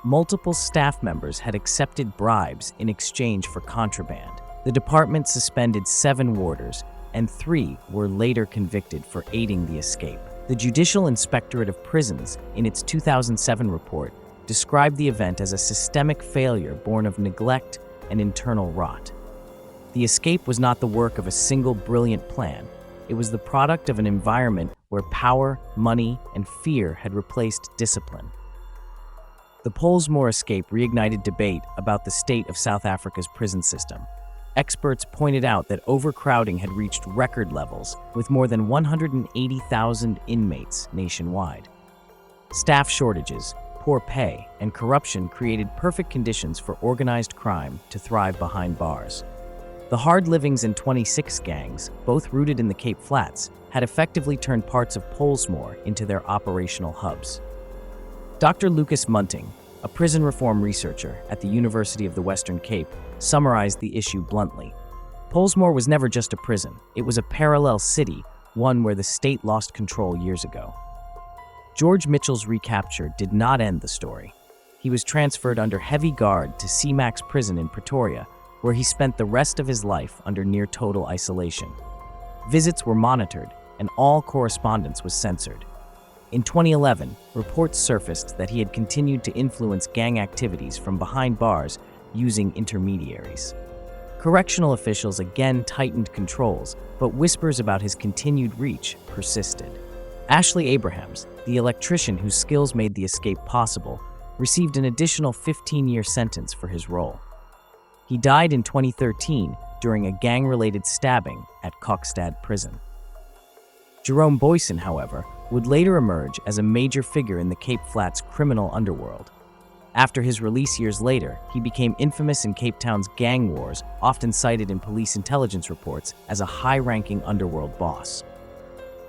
Multiple staff members had accepted bribes in exchange for contraband. The department suspended 7 warders, and 3 were later convicted for aiding the escape. The Judicial Inspectorate of Prisons, in its 2007 report, described the event as a systemic failure born of neglect and internal rot. The escape was not the work of a single brilliant plan. It was the product of an environment where power, money, and fear had replaced discipline. The Pollsmoor escape reignited debate about the state of South Africa's prison system. Experts pointed out that overcrowding had reached record levels, with more than 180,000 inmates nationwide. Staff shortages, poor pay, and corruption created perfect conditions for organized crime to thrive behind bars. The hard livings in 26 gangs, both rooted in the Cape Flats, had effectively turned parts of Pollsmoor into their operational hubs. Dr. Lucas Munting, a prison reform researcher at the University of the Western Cape, summarized the issue bluntly. Pollsmoor was never just a prison. It was a parallel city, one where the state lost control years ago. George Mitchell's recapture did not end the story. he was transferred under heavy guard to C-Max prison in Pretoria, where he spent the rest of his life under near-total isolation. Visits were monitored, and all correspondence was censored. In 2011, reports surfaced that he had continued to influence gang activities from behind bars using intermediaries. Correctional officials again tightened controls, but whispers about his continued reach persisted. Ashley Abrahams, the electrician whose skills made the escape possible, received an additional 15-year sentence for his role. He died in 2013 during a gang-related stabbing at Kokstad prison. Jerome Boyson, however, would later emerge as a major figure in the Cape Flats criminal underworld. After his release years later, he became infamous in Cape Town's gang wars, often cited in police intelligence reports as a high-ranking underworld boss.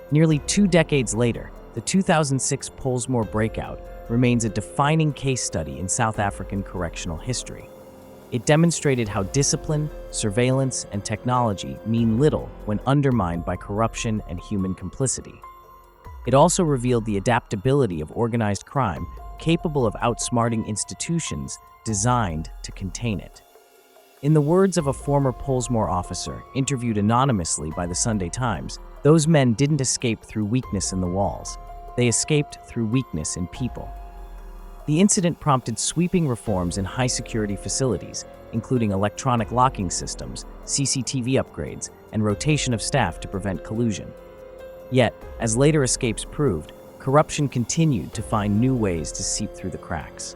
Nearly 2 decades later, the 2006 Pollsmoor Breakout remains a defining case study in South African correctional history. It demonstrated how discipline, surveillance, and technology mean little when undermined by corruption and human complicity. It also revealed the adaptability of organized crime capable of outsmarting institutions designed to contain it. In the words of a former Pollsmoor officer interviewed anonymously by the Sunday Times, those men didn't escape through weakness in the walls. They escaped through weakness in people. The incident prompted sweeping reforms in high-security facilities, including electronic locking systems, CCTV upgrades, and rotation of staff to prevent collusion. Yet, as later escapes proved, corruption continued to find new ways to seep through the cracks.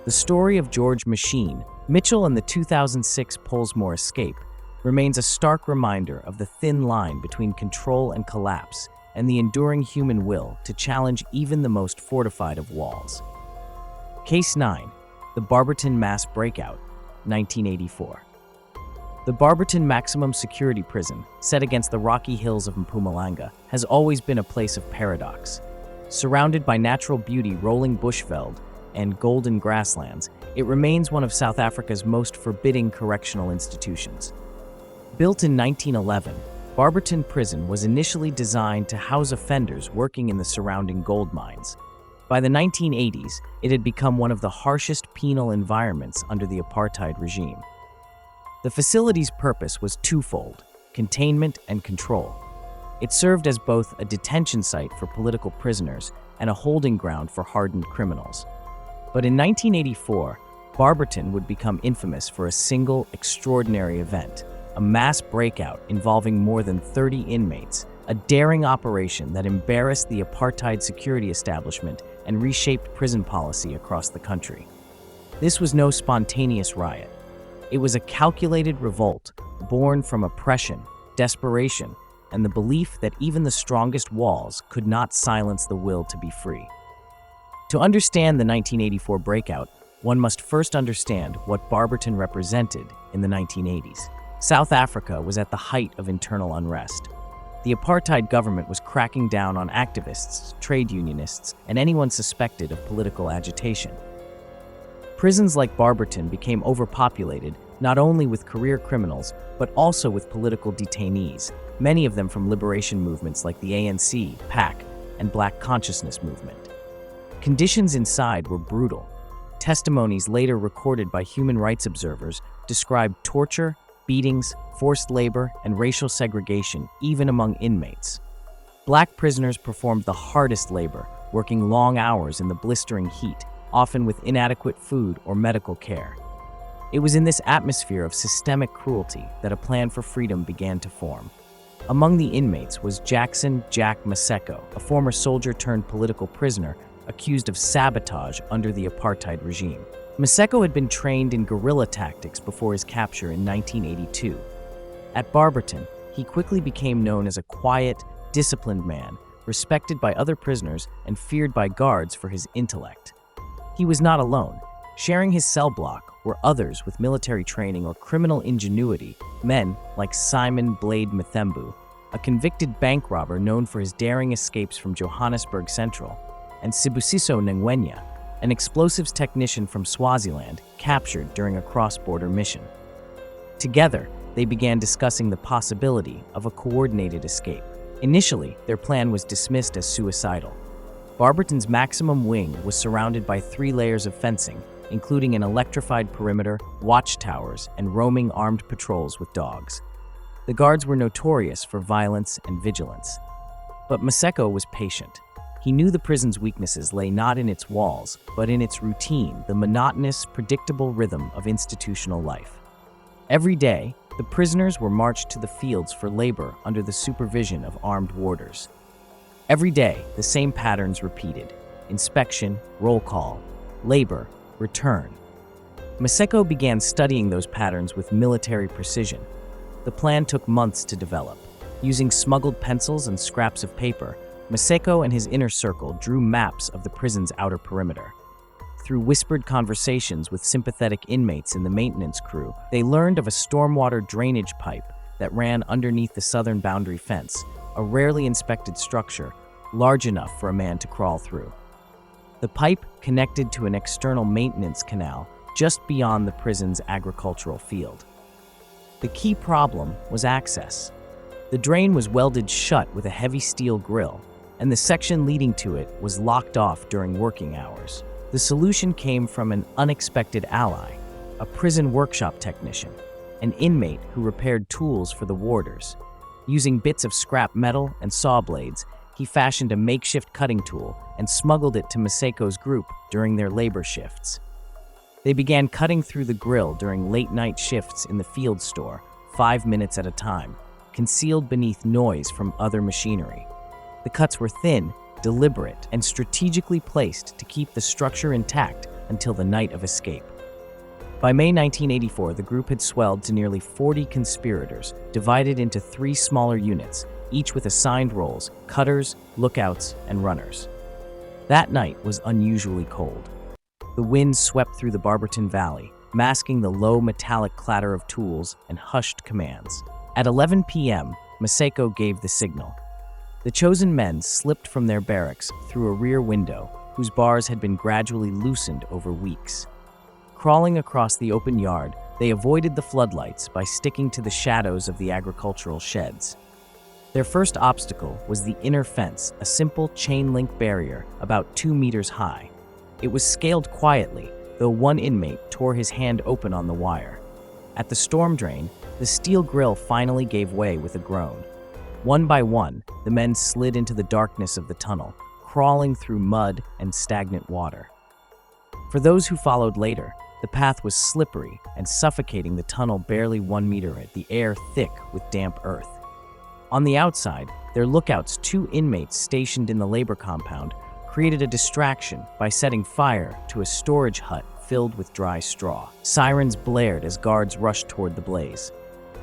The story of George Machine, Mitchell and the 2006 Pollsmoor escape remains a stark reminder of the thin line between control and collapse and the enduring human will to challenge even the most fortified of walls. Case 9. The Barberton Mass Breakout, 1984. The Barberton Maximum Security Prison, set against the rocky hills of Mpumalanga, has always been a place of paradox. Surrounded by natural beauty, rolling bushveld, and golden grasslands, it remains one of South Africa's most forbidding correctional institutions. Built in 1911, Barberton Prison was initially designed to house offenders working in the surrounding gold mines. By the 1980s, it had become one of the harshest penal environments under the apartheid regime. The facility's purpose was twofold: containment and control. It served as both a detention site for political prisoners and a holding ground for hardened criminals. But in 1984, Barberton would become infamous for a single extraordinary event, a mass breakout involving more than 30 inmates, a daring operation that embarrassed the apartheid security establishment and reshaped prison policy across the country. This was no spontaneous riot. It was a calculated revolt born from oppression, desperation, and the belief that even the strongest walls could not silence the will to be free. To understand the 1984 breakout, one must first understand what Barberton represented in the 1980s. South Africa was at the height of internal unrest. The apartheid government was cracking down on activists, trade unionists, and anyone suspected of political agitation. Prisons like Barberton became overpopulated not only with career criminals, but also with political detainees, many of them from liberation movements like the ANC, PAC, and Black Consciousness Movement. Conditions inside were brutal. Testimonies later recorded by human rights observers described torture, beatings, forced labor, and racial segregation even among inmates. Black prisoners performed the hardest labor, working long hours in the blistering heat, often with inadequate food or medical care. It was in this atmosphere of systemic cruelty that a plan for freedom began to form. Among the inmates was Jackson "Jack" Maseko, a former soldier turned political prisoner accused of sabotage under the apartheid regime. Maseko had been trained in guerrilla tactics before his capture in 1982. At Barberton, he quickly became known as a quiet, disciplined man, respected by other prisoners and feared by guards for his intellect. He was not alone. Sharing his cell block were others with military training or criminal ingenuity, men like Simon Blade Mthembu, a convicted bank robber known for his daring escapes from Johannesburg Central, and Sibusiso Ngwenya, an explosives technician from Swaziland captured during a cross-border mission. Together, they began discussing the possibility of a coordinated escape. Initially, their plan was dismissed as suicidal. Barberton's maximum wing was surrounded by 3 layers of fencing, including an electrified perimeter, watchtowers, and roaming armed patrols with dogs. The guards were notorious for violence and vigilance. But Maseko was patient. He knew the prison's weaknesses lay not in its walls, but in its routine, the monotonous, predictable rhythm of institutional life. Every day, the prisoners were marched to the fields for labor under the supervision of armed warders. Every day, the same patterns repeated: inspection, roll call, labor, return. Maseko began studying those patterns with military precision. The plan took months to develop. Using smuggled pencils and scraps of paper, Maseko and his inner circle drew maps of the prison's outer perimeter. Through whispered conversations with sympathetic inmates in the maintenance crew, they learned of a stormwater drainage pipe that ran underneath the southern boundary fence, a rarely inspected structure large enough for a man to crawl through. The pipe connected to an external maintenance canal just beyond the prison's agricultural field. The key problem was access. The drain was welded shut with a heavy steel grill, and the section leading to it was locked off during working hours. The solution came from an unexpected ally, a prison workshop technician, an inmate who repaired tools for the warders. Using bits of scrap metal and saw blades, he fashioned a makeshift cutting tool and smuggled it to Maseko's group during their labor shifts. They began cutting through the grill during late-night shifts in the field store, 5 minutes at a time, concealed beneath noise from other machinery. The cuts were thin, deliberate, and strategically placed to keep the structure intact until the night of escape. By May 1984, the group had swelled to nearly 40 conspirators, divided into 3 smaller units, each with assigned roles: cutters, lookouts, and runners. That night was unusually cold. The wind swept through the Barberton Valley, masking the low metallic clatter of tools and hushed commands. At 11 p.m., Maseko gave the signal. The chosen men slipped from their barracks through a rear window, whose bars had been gradually loosened over weeks. Crawling across the open yard, they avoided the floodlights by sticking to the shadows of the agricultural sheds. Their first obstacle was the inner fence, a simple chain-link barrier about 2 meters high. It was scaled quietly, though one inmate tore his hand open on the wire. At the storm drain, the steel grill finally gave way with a groan. One by one, the men slid into the darkness of the tunnel, crawling through mud and stagnant water. For those who followed later, the path was slippery and suffocating, the tunnel barely 1 meter, the air thick with damp earth. On the outside, their lookouts, 2 inmates stationed in the labor compound, created a distraction by setting fire to a storage hut filled with dry straw. Sirens blared as guards rushed toward the blaze.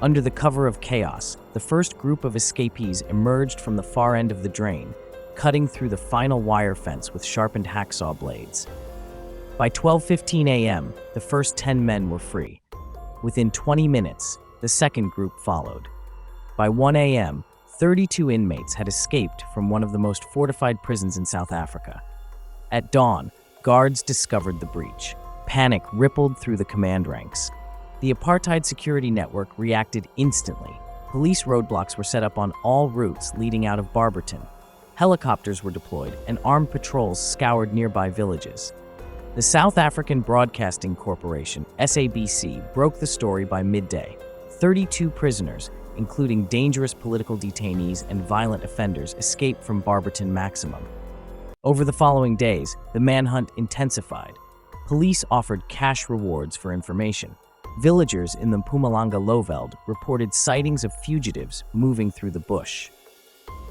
Under the cover of chaos, the first group of escapees emerged from the far end of the drain, cutting through the final wire fence with sharpened hacksaw blades. By 12:15 a.m., the first 10 men were free. Within 20 minutes, the second group followed. By 1 a.m., 32 inmates had escaped from one of the most fortified prisons in South Africa. At dawn, guards discovered the breach. Panic rippled through the command ranks. The apartheid security network reacted instantly. Police roadblocks were set up on all routes leading out of Barberton. Helicopters were deployed, and armed patrols scoured nearby villages. The South African Broadcasting Corporation, SABC, broke the story by midday. 32 prisoners, including dangerous political detainees and violent offenders, escaped from Barberton Maximum. Over the following days, the manhunt intensified. Police offered cash rewards for information. Villagers in the Mpumalanga Lowveld reported sightings of fugitives moving through the bush.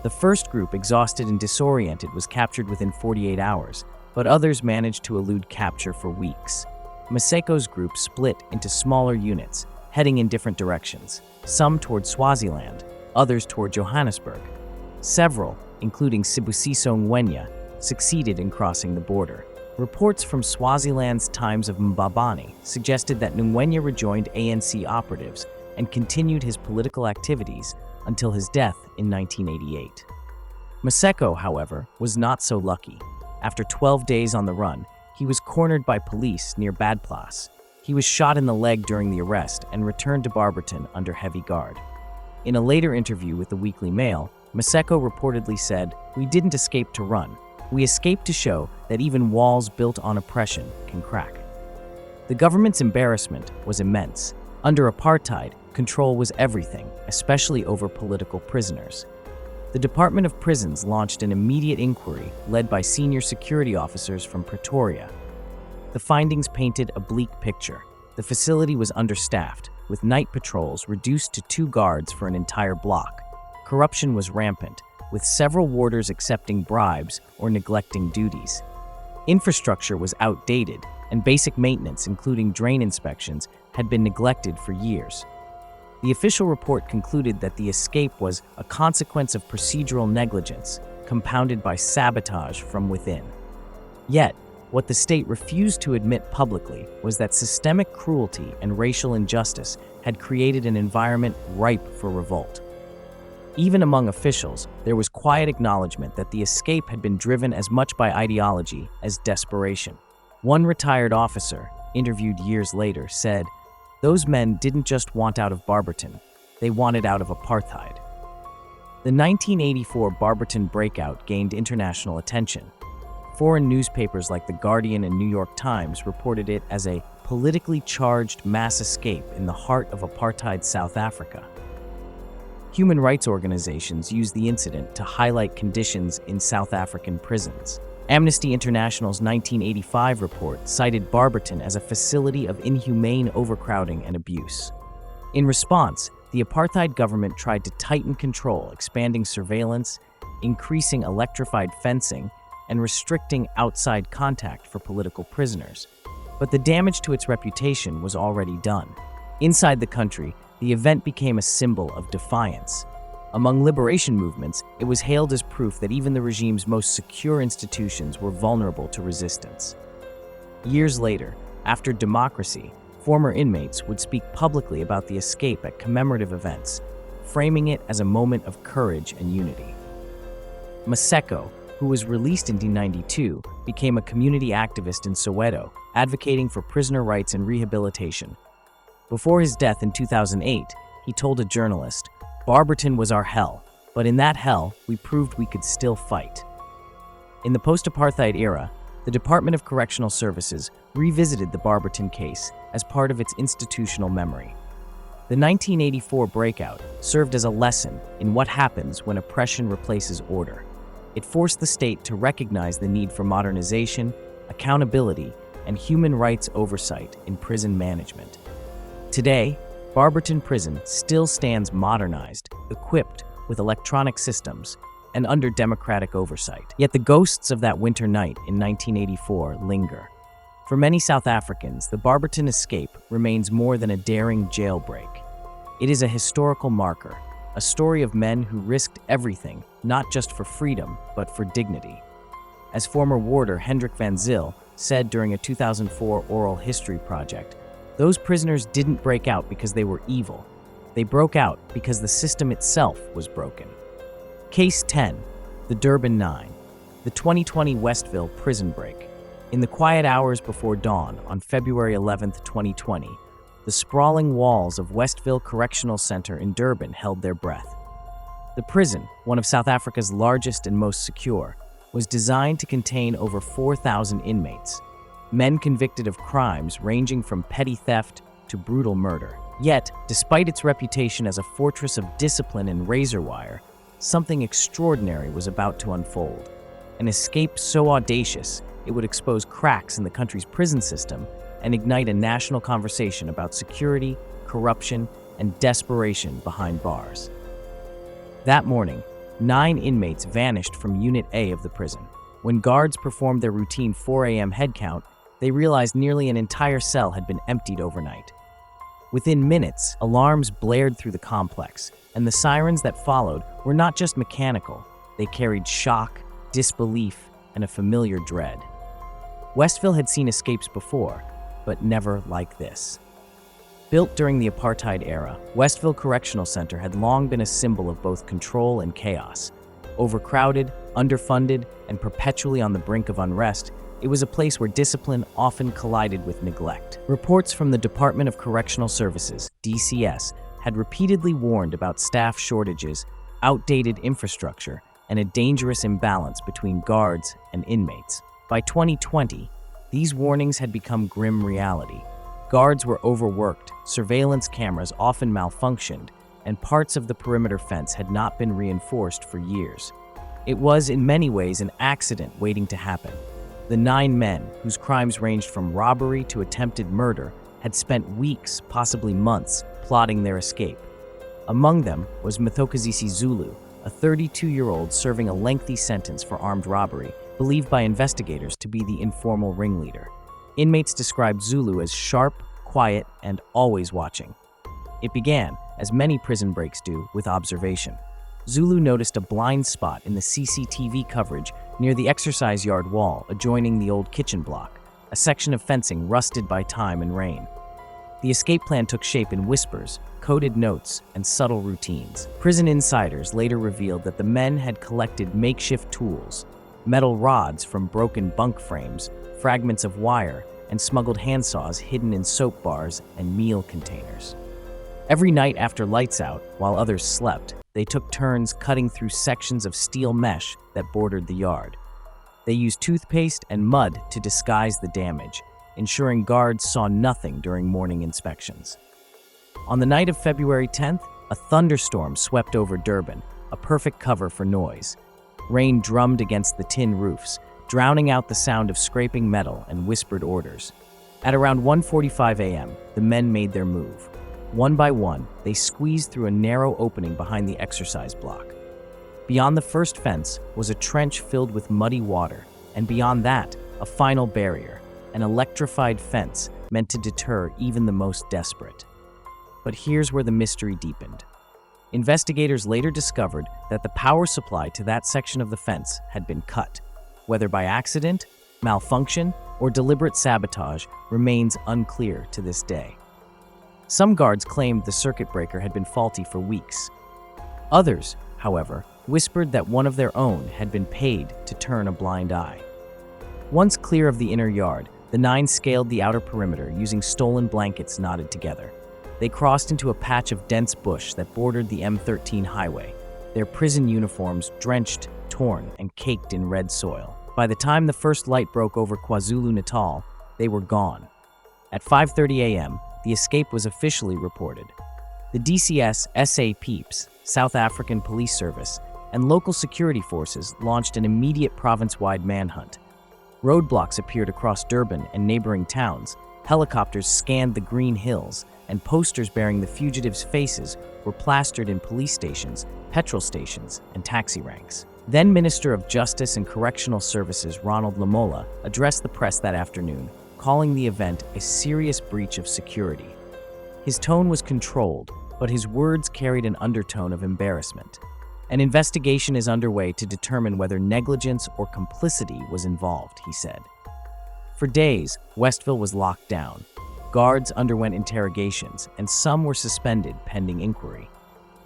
The first group, exhausted and disoriented, was captured within 48 hours, but others managed to elude capture for weeks. Maseko's group split into smaller units, heading in different directions, some toward Swaziland, others toward Johannesburg. Several, including Sibusiso Ngwenya, succeeded in crossing the border. Reports from Swaziland's Times of Mbabane suggested that Ngwenya rejoined ANC operatives and continued his political activities until his death in 1988. Maseko, however, was not so lucky. After 12 days on the run, he was cornered by police near Badplaas. He was shot in the leg during the arrest and returned to Barberton under heavy guard. In a later interview with the Weekly Mail, Maseko reportedly said, "We didn't escape to run. We escape to show that even walls built on oppression can crack. The government's embarrassment was immense. Under apartheid, control was everything, especially over political prisoners. The Department of Prisons launched an immediate inquiry led by senior security officers from Pretoria. The findings painted a bleak picture. The facility was understaffed, with night patrols reduced to 2 guards for an entire block. Corruption was rampant, with several warders accepting bribes or neglecting duties. Infrastructure was outdated, and basic maintenance, including drain inspections, had been neglected for years. The official report concluded that the escape was a consequence of procedural negligence, compounded by sabotage from within. Yet, what the state refused to admit publicly was that systemic cruelty and racial injustice had created an environment ripe for revolt. Even among officials, there was quiet acknowledgement that the escape had been driven as much by ideology as desperation. One retired officer, interviewed years later, said, "Those men didn't just want out of Barberton, they wanted out of apartheid." The 1984 Barberton breakout gained international attention. Foreign newspapers like The Guardian and New York Times reported it as a politically charged mass escape in the heart of apartheid South Africa. Human rights organizations used the incident to highlight conditions in South African prisons. Amnesty International's 1985 report cited Barberton as a facility of inhumane overcrowding and abuse. In response, the apartheid government tried to tighten control, expanding surveillance, increasing electrified fencing, and restricting outside contact for political prisoners. But the damage to its reputation was already done. Inside the country, the event became a symbol of defiance. Among liberation movements, it was hailed as proof that even the regime's most secure institutions were vulnerable to resistance. Years later, after democracy, former inmates would speak publicly about the escape at commemorative events, framing it as a moment of courage and unity. Maseko, who was released in 1992, became a community activist in Soweto, advocating for prisoner rights and rehabilitation. Before his death in 2008, he told a journalist, "Barberton was our hell, but in that hell, we proved we could still fight." In the post-apartheid era, the Department of Correctional Services revisited the Barberton case as part of its institutional memory. The 1984 breakout served as a lesson in what happens when oppression replaces order. It forced the state to recognize the need for modernization, accountability, and human rights oversight in prison management. Today, Barberton Prison still stands modernized, equipped with electronic systems, and under democratic oversight. Yet the ghosts of that winter night in 1984 linger. For many South Africans, the Barberton escape remains more than a daring jailbreak. It is a historical marker, a story of men who risked everything, not just for freedom, but for dignity. As former warder Hendrik van Zyl said during a 2004 oral history project, those prisoners didn't break out because they were evil. They broke out because the system itself was broken. Case 10, the Durban 9, the 2020 Westville prison break. In the quiet hours before dawn on February 11, 2020, the sprawling walls of Westville Correctional Center in Durban held their breath. The prison, one of South Africa's largest and most secure, was designed to contain over 4,000 inmates, men convicted of crimes ranging from petty theft to brutal murder. Yet, despite its reputation as a fortress of discipline and razor wire, something extraordinary was about to unfold. An escape so audacious, it would expose cracks in the country's prison system and ignite a national conversation about security, corruption, and desperation behind bars. That morning, 9 inmates vanished from Unit A of the prison. When guards performed their routine 4 a.m. head count, they realized nearly an entire cell had been emptied overnight. Within minutes, alarms blared through the complex, and the sirens that followed were not just mechanical. They carried shock, disbelief, and a familiar dread. Westville had seen escapes before, but never like this. Built during the apartheid era, Westville Correctional Center had long been a symbol of both control and chaos. Overcrowded, underfunded, and perpetually on the brink of unrest, it was a place where discipline often collided with neglect. Reports from the Department of Correctional Services, DCS, had repeatedly warned about staff shortages, outdated infrastructure, and a dangerous imbalance between guards and inmates. By 2020, these warnings had become grim reality. Guards were overworked, surveillance cameras often malfunctioned, and parts of the perimeter fence had not been reinforced for years. It was, in many ways, an accident waiting to happen. The 9 men, whose crimes ranged from robbery to attempted murder, had spent weeks, possibly months, plotting their escape. Among them was Mthokazisi Zulu, a 32-year-old serving a lengthy sentence for armed robbery, believed by investigators to be the informal ringleader. Inmates described Zulu as sharp, quiet, and always watching. It began, as many prison breaks do, with observation. Zulu noticed a blind spot in the CCTV coverage near the exercise yard wall adjoining the old kitchen block, a section of fencing rusted by time and rain. The escape plan took shape in whispers, coded notes, and subtle routines. Prison insiders later revealed that the men had collected makeshift tools, metal rods from broken bunk frames, fragments of wire, and smuggled handsaws hidden in soap bars and meal containers. Every night after lights out, while others slept, they took turns cutting through sections of steel mesh that bordered the yard. They used toothpaste and mud to disguise the damage, ensuring guards saw nothing during morning inspections. On the night of February 10th, a thunderstorm swept over Durban, a perfect cover for noise. Rain drummed against the tin roofs, drowning out the sound of scraping metal and whispered orders. At around 1:45 a.m., the men made their move. One by one, they squeezed through a narrow opening behind the exercise block. Beyond the first fence was a trench filled with muddy water, and beyond that, a final barrier, an electrified fence meant to deter even the most desperate. But here's where the mystery deepened. Investigators later discovered that the power supply to that section of the fence had been cut. Whether by accident, malfunction, or deliberate sabotage remains unclear to this day. Some guards claimed the circuit breaker had been faulty for weeks. Others, however, whispered that one of their own had been paid to turn a blind eye. Once clear of the inner yard, the 9 scaled the outer perimeter using stolen blankets knotted together. They crossed into a patch of dense bush that bordered the M13 highway, their prison uniforms drenched, torn, and caked in red soil. By the time the first light broke over KwaZulu-Natal, they were gone. At 5:30 a.m., the escape was officially reported. The DCS, SA Peeps, South African Police Service, and local security forces launched an immediate province-wide manhunt. Roadblocks appeared across Durban and neighboring towns, helicopters scanned the green hills, and posters bearing the fugitives' faces were plastered in police stations, petrol stations, and taxi ranks. Then Minister of Justice and Correctional Services Ronald Lamola addressed the press that afternoon, calling the event a serious breach of security. His tone was controlled, but his words carried an undertone of embarrassment. An investigation is underway to determine whether negligence or complicity was involved, he said. For days, Westville was locked down. Guards underwent interrogations, and some were suspended pending inquiry.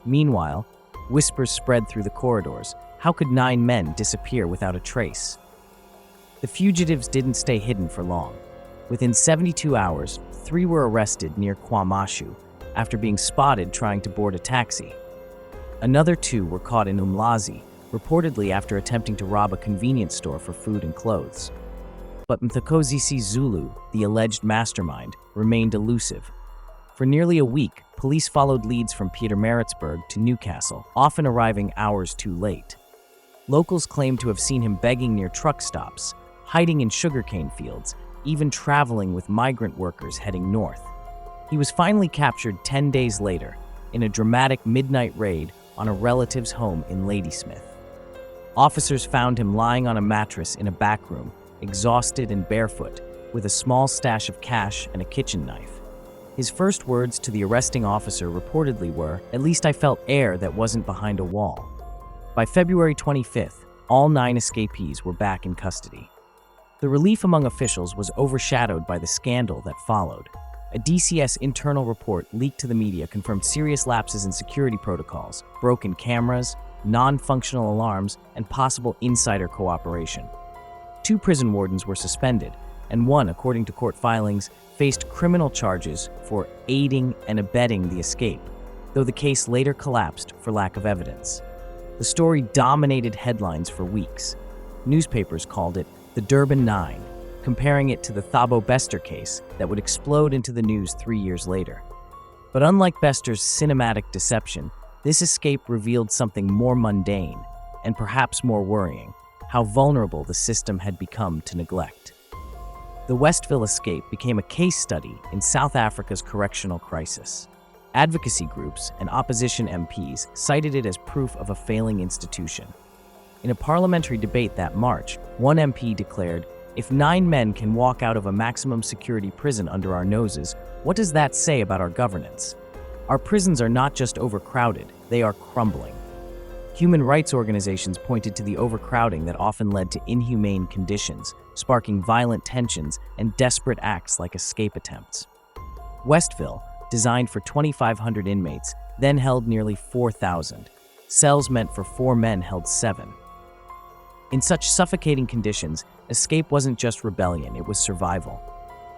Meanwhile, whispers spread through the corridors. How could 9 men disappear without a trace? The fugitives didn't stay hidden for long. Within 72 hours, 3 were arrested near KwaMashu after being spotted trying to board a taxi. Another 2 were caught in Umlazi, reportedly after attempting to rob a convenience store for food and clothes. But Mthokazisi Zulu, the alleged mastermind, remained elusive. For nearly a week, police followed leads from Pietermaritzburg to Newcastle, often arriving hours too late. Locals claimed to have seen him begging near truck stops, hiding in sugarcane fields, even traveling with migrant workers heading north. He was finally captured 10 days later in a dramatic midnight raid on a relative's home in Ladysmith. Officers found him lying on a mattress in a back room, exhausted and barefoot, with a small stash of cash and a kitchen knife. His first words to the arresting officer reportedly were, "At least I felt air that wasn't behind a wall." By February 25th, all 9 escapees were back in custody. The relief among officials was overshadowed by the scandal that followed. A DCS internal report leaked to the media confirmed serious lapses in security protocols, broken cameras, non-functional alarms, and possible insider cooperation. 2 prison wardens were suspended, and 1, according to court filings, faced criminal charges for aiding and abetting the escape, though the case later collapsed for lack of evidence. The story dominated headlines for weeks. Newspapers called it the Durban 9, comparing it to the Thabo Bester case that would explode into the news 3 years later. But unlike Bester's cinematic deception, this escape revealed something more mundane, and perhaps more worrying: how vulnerable the system had become to neglect. The Westville escape became a case study in South Africa's correctional crisis. Advocacy groups and opposition MPs cited it as proof of a failing institution. In a parliamentary debate that March, one MP declared, "If 9 men can walk out of a maximum security prison under our noses, what does that say about our governance? Our prisons are not just overcrowded, they are crumbling." Human rights organizations pointed to the overcrowding that often led to inhumane conditions, sparking violent tensions and desperate acts like escape attempts. Westville, designed for 2,500 inmates, then held nearly 4,000. Cells meant for 4 men held 7. In such suffocating conditions, escape wasn't just rebellion, it was survival.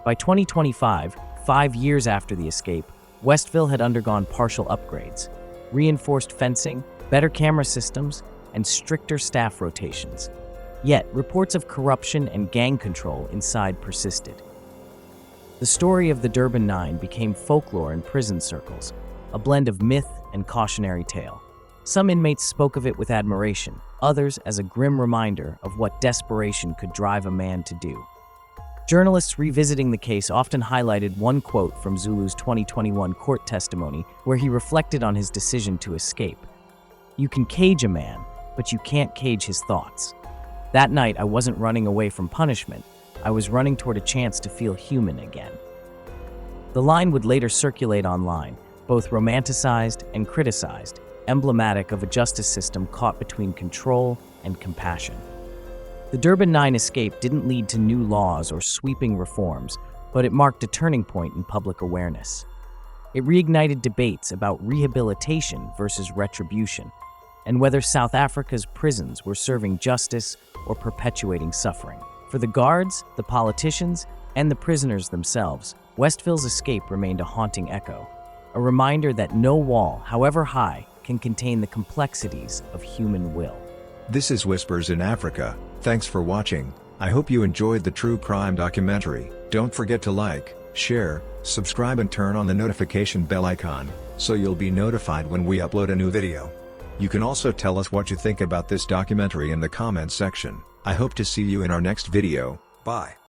By 2025, 5 years after the escape, Westville had undergone partial upgrades: reinforced fencing, better camera systems, and stricter staff rotations. Yet, reports of corruption and gang control inside persisted. The story of the Durban 9 became folklore in prison circles, a blend of myth and cautionary tale. Some inmates spoke of it with admiration, others as a grim reminder of what desperation could drive a man to do. Journalists revisiting the case often highlighted one quote from Zulu's 2021 court testimony where he reflected on his decision to escape. "You can cage a man, but you can't cage his thoughts. That night, I wasn't running away from punishment. I was running toward a chance to feel human again." The line would later circulate online, both romanticized and criticized, emblematic of a justice system caught between control and compassion. The Durban 9 escape didn't lead to new laws or sweeping reforms, but it marked a turning point in public awareness. It reignited debates about rehabilitation versus retribution, and whether South Africa's prisons were serving justice or perpetuating suffering. For the guards, the politicians, and the prisoners themselves, Westville's escape remained a haunting echo, a reminder that no wall, however high, can contain the complexities of human will. This is Whispers in Africa. Thanks for watching. I hope you enjoyed the true crime documentary. Don't forget to like, share, subscribe and turn on the notification bell icon, so you'll be notified when we upload a new video. You can also tell us what you think about this documentary in the comments section. I hope to see you in our next video. Bye.